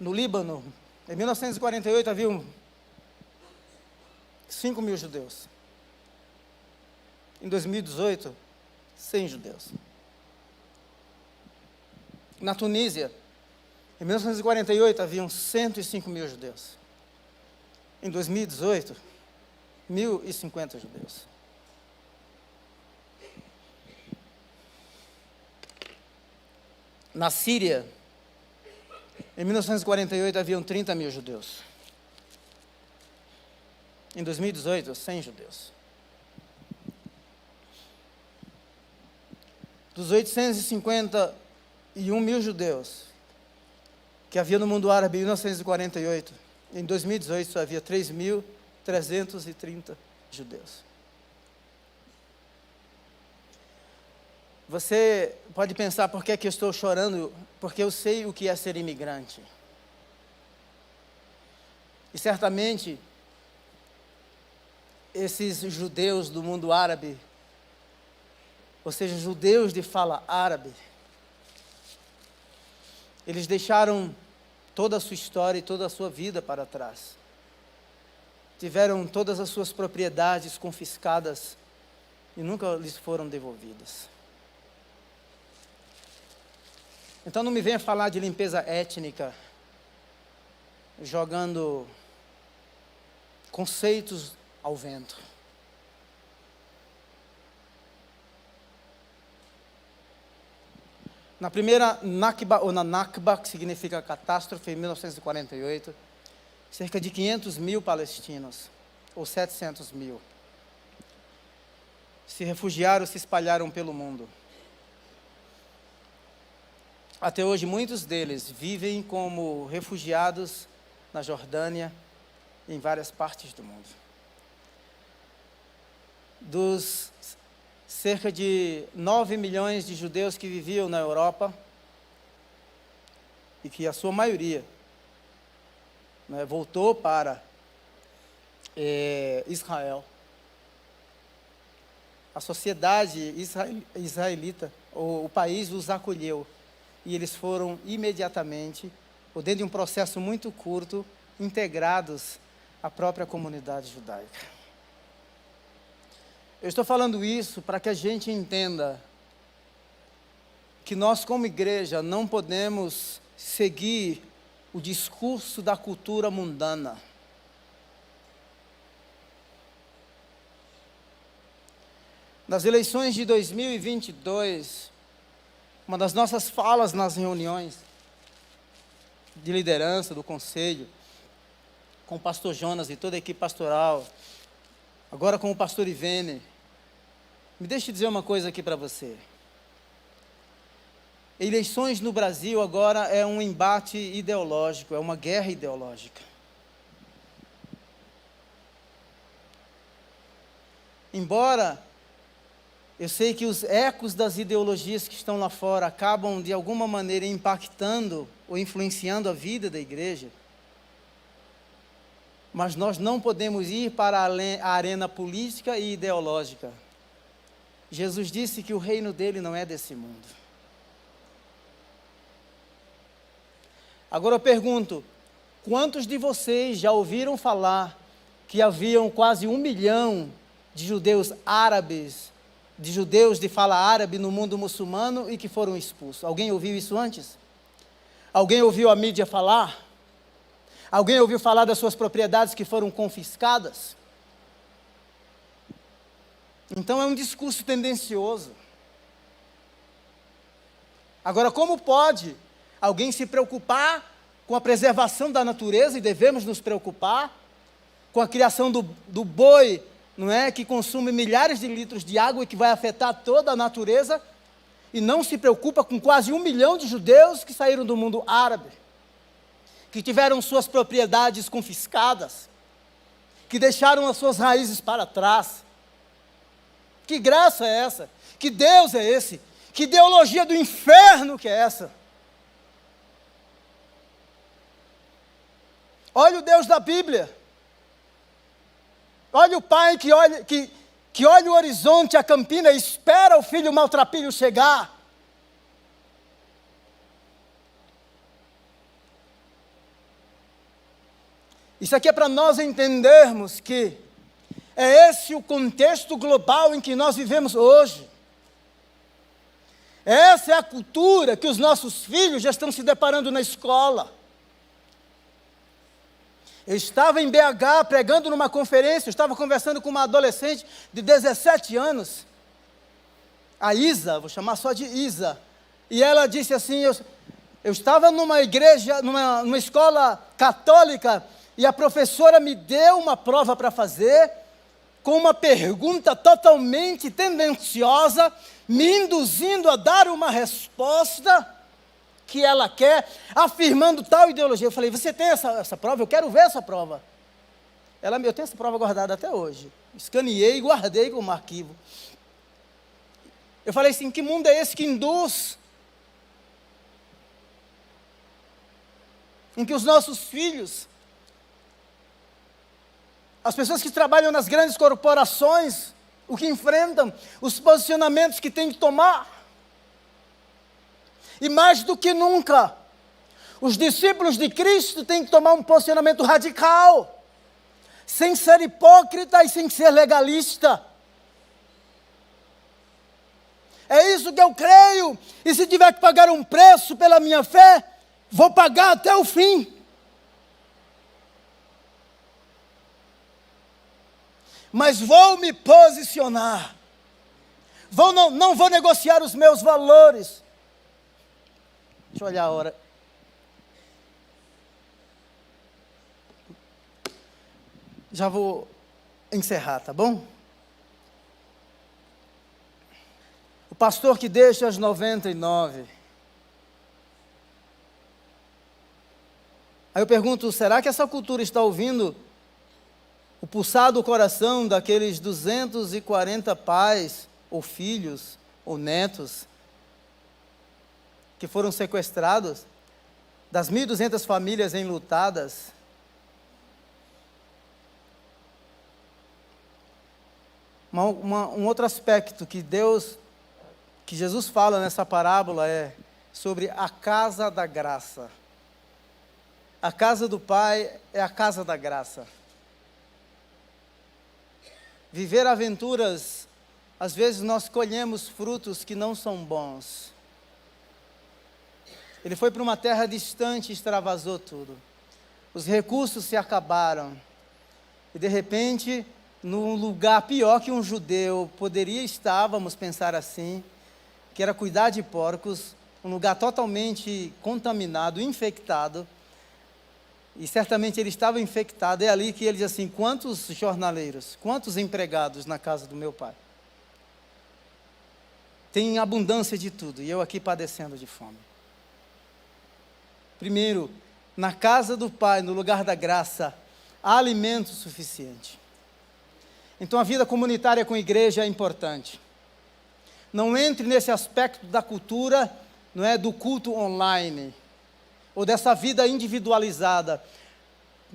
No Líbano, em 1948, haviam 5 mil judeus. Em 2018, 100 judeus. Na Tunísia, em 1948, haviam 105 mil judeus. Em 2018, 1.050 judeus. Na Síria, em 1948, haviam 30 mil judeus. Em 2018, 100 judeus. Dos 851 mil judeus que havia no mundo árabe em 1948, em 2018 só havia 3.330 judeus. Você pode pensar, por que é que eu estou chorando? Porque eu sei o que é ser imigrante. E certamente, esses judeus do mundo árabe, ou seja, judeus de fala árabe, eles deixaram toda a sua história e toda a sua vida para trás. Tiveram todas as suas propriedades confiscadas e nunca lhes foram devolvidas. Então não me venha falar de limpeza étnica, jogando conceitos ao vento. Na primeira Nakba, ou na Nakba, que significa catástrofe, em 1948, cerca de 500 mil palestinos, ou 700 mil, se refugiaram, se espalharam pelo mundo. Até hoje, muitos deles vivem como refugiados na Jordânia e em várias partes do mundo. Dos cerca de 9 milhões de judeus que viviam na Europa, e que a sua maioria voltou para Israel. A sociedade israelita, o país os acolheu. E eles foram imediatamente, ou dentro de um processo muito curto, integrados à própria comunidade judaica. Eu estou falando isso para que a gente entenda que nós, como igreja, não podemos seguir o discurso da cultura mundana. Nas eleições de 2022, uma das nossas falas nas reuniões de liderança do conselho, com o pastor Jonas e toda a equipe pastoral, agora com o pastor Ivene, me deixe dizer uma coisa aqui para você. Eleições no Brasil agora é um embate ideológico, é uma guerra ideológica. Embora eu sei que os ecos das ideologias que estão lá fora acabam de alguma maneira impactando ou influenciando a vida da igreja, mas nós não podemos ir para a arena política e ideológica. Jesus disse que o reino dele não é desse mundo. Agora eu pergunto, quantos de vocês já ouviram falar que haviam quase 1 milhão de judeus árabes de judeus de fala árabe no mundo muçulmano e que foram expulsos. Alguém ouviu isso antes? Alguém ouviu a mídia falar? Alguém ouviu falar das suas propriedades que foram confiscadas? Então é um discurso tendencioso. Agora, como pode alguém se preocupar com a preservação da natureza, e devemos nos preocupar, com a criação do boi, não é, que consome milhares de litros de água e que vai afetar toda a natureza, e não se preocupa com quase 1 milhão de judeus que saíram do mundo árabe, que tiveram suas propriedades confiscadas, que deixaram as suas raízes para trás. Que graça é essa? Que Deus é esse? Que ideologia do inferno que é essa? Olha o Deus da Bíblia. Olha o pai que olha o horizonte, a campina, e espera o filho maltrapilho chegar. Isso aqui é para nós entendermos que é esse o contexto global em que nós vivemos hoje. Essa é a cultura que os nossos filhos já estão se deparando na escola. Eu estava em BH pregando numa conferência, eu estava conversando com uma adolescente de 17 anos, a Isa, vou chamar só de Isa, e ela disse assim, eu estava numa igreja, numa escola católica, e a professora me deu uma prova para fazer, com uma pergunta totalmente tendenciosa, me induzindo a dar uma resposta que ela quer, afirmando tal ideologia. Eu falei, você tem essa prova? Eu quero ver essa prova. Eu tenho essa prova guardada até hoje. Escaneei e guardei como arquivo. Eu falei assim, que mundo é esse que induz? Em que os nossos filhos, as pessoas que trabalham nas grandes corporações, o que enfrentam, os posicionamentos que têm que tomar. E mais do que nunca, os discípulos de Cristo têm que tomar um posicionamento radical, sem ser hipócrita e sem ser legalista. É isso que eu creio, e se tiver que pagar um preço pela minha fé, vou pagar até o fim. Mas vou me posicionar, não vou negociar os meus valores. Deixa eu olhar a hora. Já vou encerrar, tá bom? O pastor que deixa as 99. Aí eu pergunto, será que essa cultura está ouvindo o pulsar do coração daqueles 240 pais, ou filhos, ou netos, que foram sequestrados, das 1.200 famílias enlutadas? Um outro aspecto que Jesus fala nessa parábola é sobre a casa da graça. A casa do Pai é a casa da graça. Viver aventuras, às vezes nós colhemos frutos que não são bons. Ele foi para uma terra distante e extravasou tudo. Os recursos se acabaram. E de repente, num lugar pior que um judeu poderia estar, vamos pensar assim, que era cuidar de porcos, um lugar totalmente contaminado, infectado, e certamente ele estava infectado. É ali que ele diz assim, quantos jornaleiros, quantos empregados na casa do meu pai? Tem abundância de tudo, e eu aqui padecendo de fome. Primeiro, na casa do Pai, no lugar da graça, há alimento suficiente. Então a vida comunitária com a igreja é importante. Não entre nesse aspecto da cultura, não é, do culto online, ou dessa vida individualizada.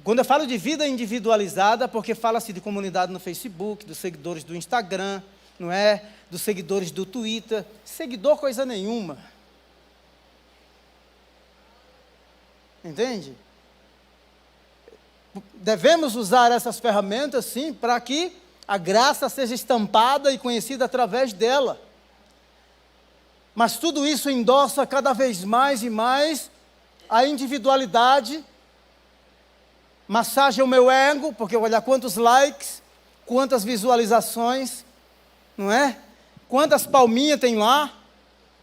Quando eu falo de vida individualizada, porque fala-se de comunidade no Facebook, dos seguidores do Instagram, não é? Dos seguidores do Twitter. Seguidor coisa nenhuma. Entende? Devemos usar essas ferramentas, sim, para que a graça seja estampada e conhecida através dela. Mas tudo isso endossa cada vez mais e mais a individualidade, massageia o meu ego, porque olha quantos likes, quantas visualizações, não é? Quantas palminhas tem lá,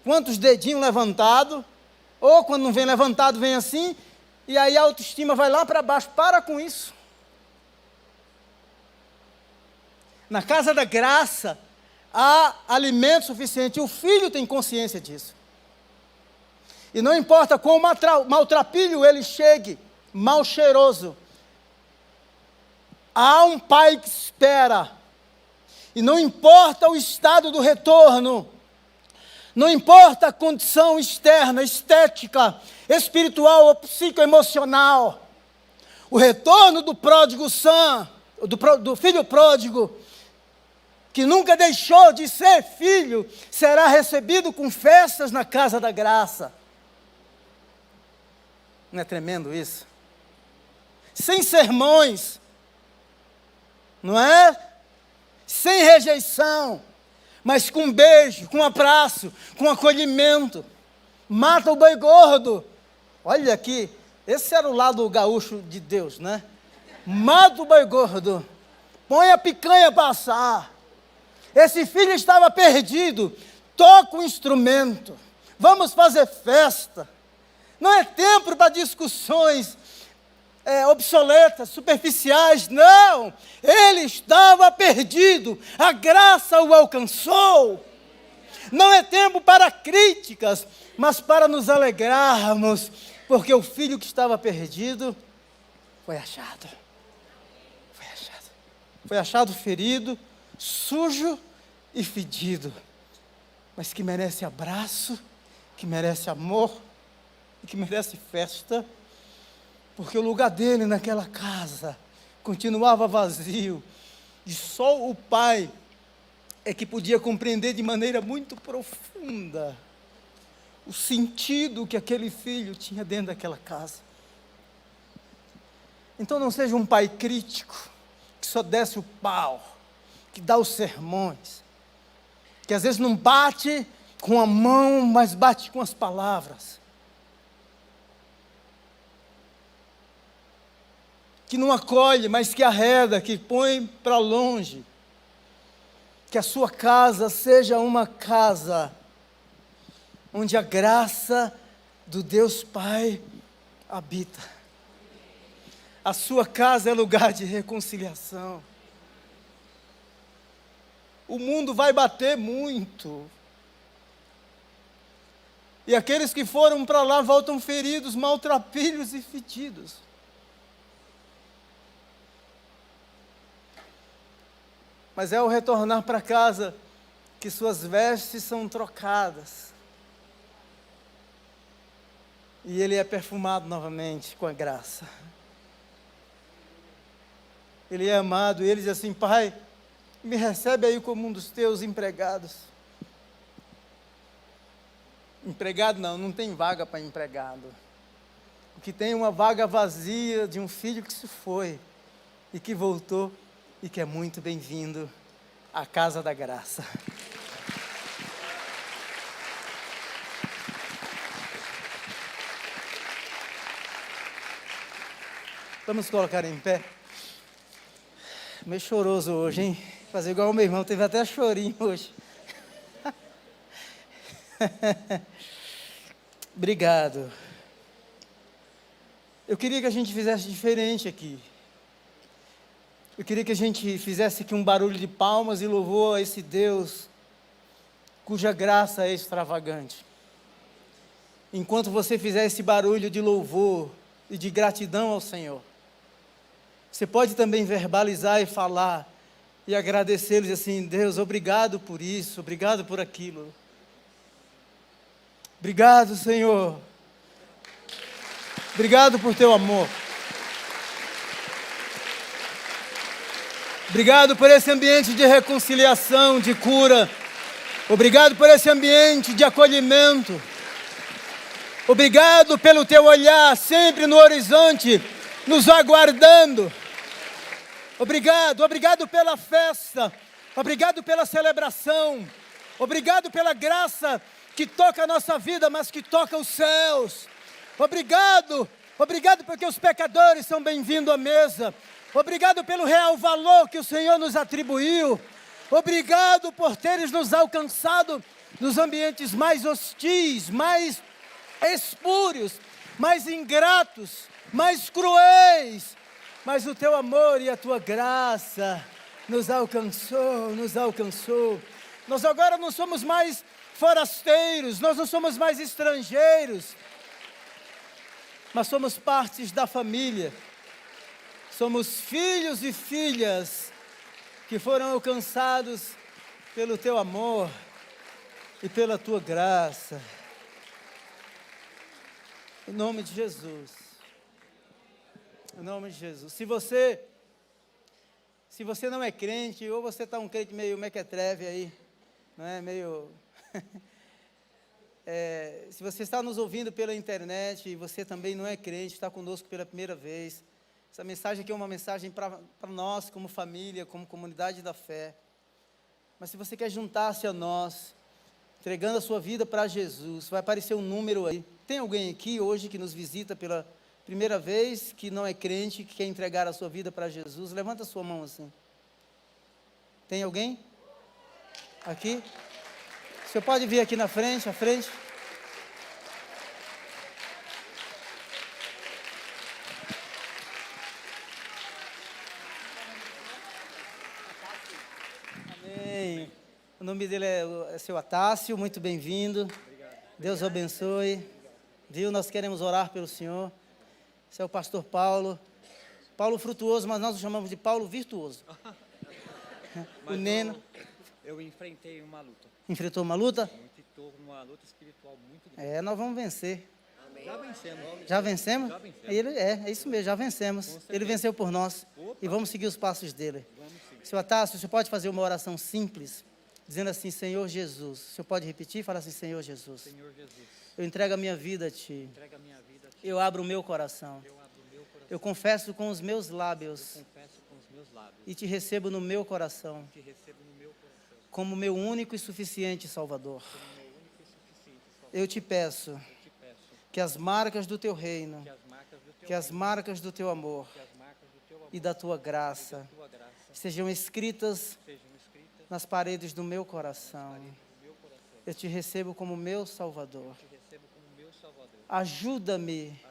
quantos dedinhos levantados, ou quando não vem levantado, vem assim, e aí a autoestima vai lá para baixo. Para com isso. Na casa da graça, há alimento suficiente. O filho tem consciência disso. E não importa quão maltrapilho ele chegue, mal cheiroso, há um pai que espera. E não importa o estado do retorno, não importa a condição externa, estética, espiritual ou psicoemocional, o retorno do pródigo do filho pródigo, que nunca deixou de ser filho, será recebido com festas na casa da graça. Não é tremendo isso? Sem sermões, não é? Sem rejeição, mas com beijo, com abraço, com acolhimento. Mata o boi gordo. Olha aqui, esse era o lado gaúcho de Deus, né? Mata o boi gordo, põe a picanha para assar. Esse filho estava perdido, toca o instrumento, vamos fazer festa. Não é tempo para discussões obsoletas, superficiais, não. Ele estava perdido, a graça o alcançou. Não é tempo para críticas, mas para nos alegrarmos, porque o filho que estava perdido foi achado. Foi achado ferido, sujo e fedido, mas que merece abraço, que merece amor, e que merece festa, porque o lugar dele naquela casa continuava vazio, e só o pai é que podia compreender de maneira muito profunda o sentido que aquele filho tinha dentro daquela casa. Então não seja um pai crítico, que só desce o pau, que dá os sermões, que às vezes não bate com a mão, mas bate com as palavras, que não acolhe, mas que arreda, que põe para longe. Que a sua casa seja uma casa onde a graça do Deus Pai habita. A sua casa é lugar de reconciliação. O mundo vai bater muito. E aqueles que foram para lá voltam feridos, maltrapilhos e fedidos. Mas é ao retornar para casa que suas vestes são trocadas. E ele é perfumado novamente com a graça. Ele é amado e ele diz assim: Pai, me recebe aí como um dos teus empregados. Empregado não tem vaga para empregado. O que tem uma vaga vazia de um filho que se foi e que voltou e que é muito bem-vindo à casa da graça. Vamos colocar em pé. Meio choroso hoje, hein? Fazer igual o meu irmão, teve até chorinho hoje. Obrigado. Eu queria que a gente fizesse diferente aqui. Eu queria que a gente fizesse aqui um barulho de palmas e louvor a esse Deus cuja graça é extravagante. Enquanto você fizer esse barulho de louvor e de gratidão ao Senhor, você pode também verbalizar e falar e agradecer-lhes assim: Deus, obrigado por isso, obrigado por aquilo. Obrigado, Senhor. Obrigado por teu amor. Obrigado por esse ambiente de reconciliação, de cura. Obrigado por esse ambiente de acolhimento. Obrigado pelo teu olhar sempre no horizonte, nos aguardando. Obrigado pela festa, obrigado pela celebração, obrigado pela graça que toca a nossa vida, mas que toca os céus. Obrigado porque os pecadores são bem-vindos à mesa. Obrigado pelo real valor que o Senhor nos atribuiu. Obrigado por teres nos alcançado nos ambientes mais hostis, mais espúrios, mais ingratos, mais cruéis. Mas o teu amor e a tua graça nos alcançou. Nós agora não somos mais forasteiros, nós não somos mais estrangeiros, mas somos partes da família. Somos filhos e filhas que foram alcançados pelo teu amor e pela tua graça. Em nome de Jesus. Em nome de Jesus. Se você não é crente, ou você está um crente meio mequetrefe aí, não é? Meio... se você está nos ouvindo pela internet e você também não é crente, está conosco pela primeira vez, essa mensagem aqui é uma mensagem para nós, como família, como comunidade da fé. Mas se você quer juntar-se a nós, entregando a sua vida para Jesus, vai aparecer um número aí. Tem alguém aqui hoje que nos visita pela primeira vez, que não é crente, que quer entregar a sua vida para Jesus? Levanta a sua mão assim. Tem alguém? Aqui? O senhor pode vir aqui na frente, à frente? Amém. O nome dele é seu Atácio, muito bem-vindo. Deus o abençoe. Viu? Nós queremos orar pelo senhor. Esse é o pastor Paulo. Paulo Frutuoso, mas nós o chamamos de Paulo Virtuoso. O Neno. Eu enfrentei uma luta. Enfrentou uma luta? Estou numa luta espiritual muito grande. Nós vamos vencer. Amém. Já vencemos. Já vencemos? Já vencemos. É isso mesmo, já vencemos. Ele venceu por nós. Opa. E vamos seguir os passos dele. Vamos seguir. Seu Atácio, você pode fazer uma oração simples, dizendo assim: Senhor Jesus. O senhor pode repetir? Fala assim: Senhor Jesus. Senhor Jesus, Eu entrego a minha vida a Ti. entrega a minha vida a Ti. Eu abro o meu coração. Eu abro o meu coração. Eu confesso com os meus lábios Confesso com os meus lábios. e Te recebo no meu coração Te recebo no meu coração. como meu único e suficiente Salvador. Como meu único e suficiente Salvador. Eu te peço Eu te peço que as marcas do Teu reino, que as marcas do Teu que as reino, marcas do Teu amor que as marcas do Teu amor e da Tua graça e da Tua graça sejam escritas sejam escritas nas paredes do meu coração. no meu coração. Eu Te recebo como meu Salvador. Te recebo como meu Salvador. Ajuda-me Ajuda-me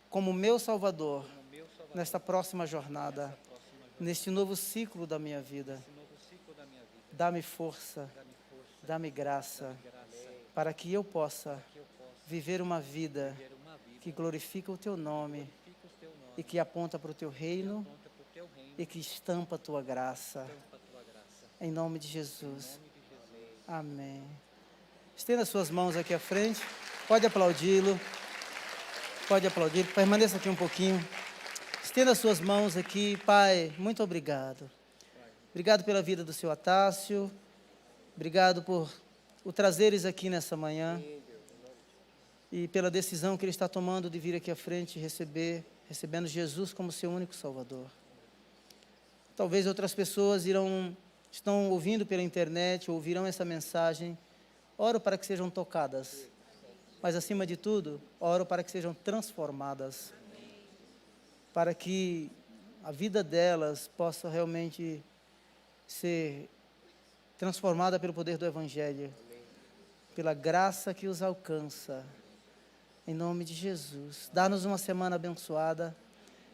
como meu Salvador como meu Salvador nesta próxima jornada, próxima jornada, neste novo ciclo da minha vida. esse novo ciclo da minha vida. Dá-me força, Dá-me força, dá-me graça, graça, para que eu possa que eu possa viver uma vida ter uma vida que glorifica o Teu nome que fica o Teu nome, e que aponta para o Teu reino aponta para o Teu reino, e que estampa a Tua graça. tampa a Tua graça. Em nome de Em Jesus. nome de Jesus. Amém. Estenda suas mãos aqui à frente. Pode aplaudi-lo. Pode aplaudir. Permaneça aqui um pouquinho. Estenda suas mãos aqui. Pai, muito obrigado. Obrigado pela vida do seu Atácio. Obrigado por o trazeres aqui nessa manhã. E pela decisão que ele está tomando de vir aqui à frente e recebendo Jesus como seu único Salvador. Talvez outras pessoas estão ouvindo pela internet, ouvirão essa mensagem. Oro para que sejam tocadas, mas acima de tudo, oro para que sejam transformadas, para que a vida delas possa realmente ser transformada pelo poder do Evangelho, pela graça que os alcança, em nome de Jesus. Dá-nos uma semana abençoada,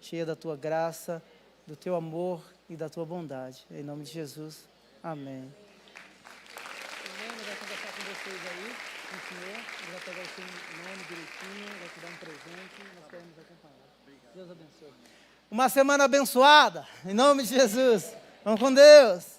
cheia da Tua graça, do Teu amor e da Tua bondade, em nome de Jesus, amém. Vai conversar com vocês aí, com o senhor, ele vai pegar o seu nome direitinho, vai te dar um presente, nós queremos acompanhar. Deus abençoe. Uma semana abençoada, em nome de Jesus. Vamos com Deus.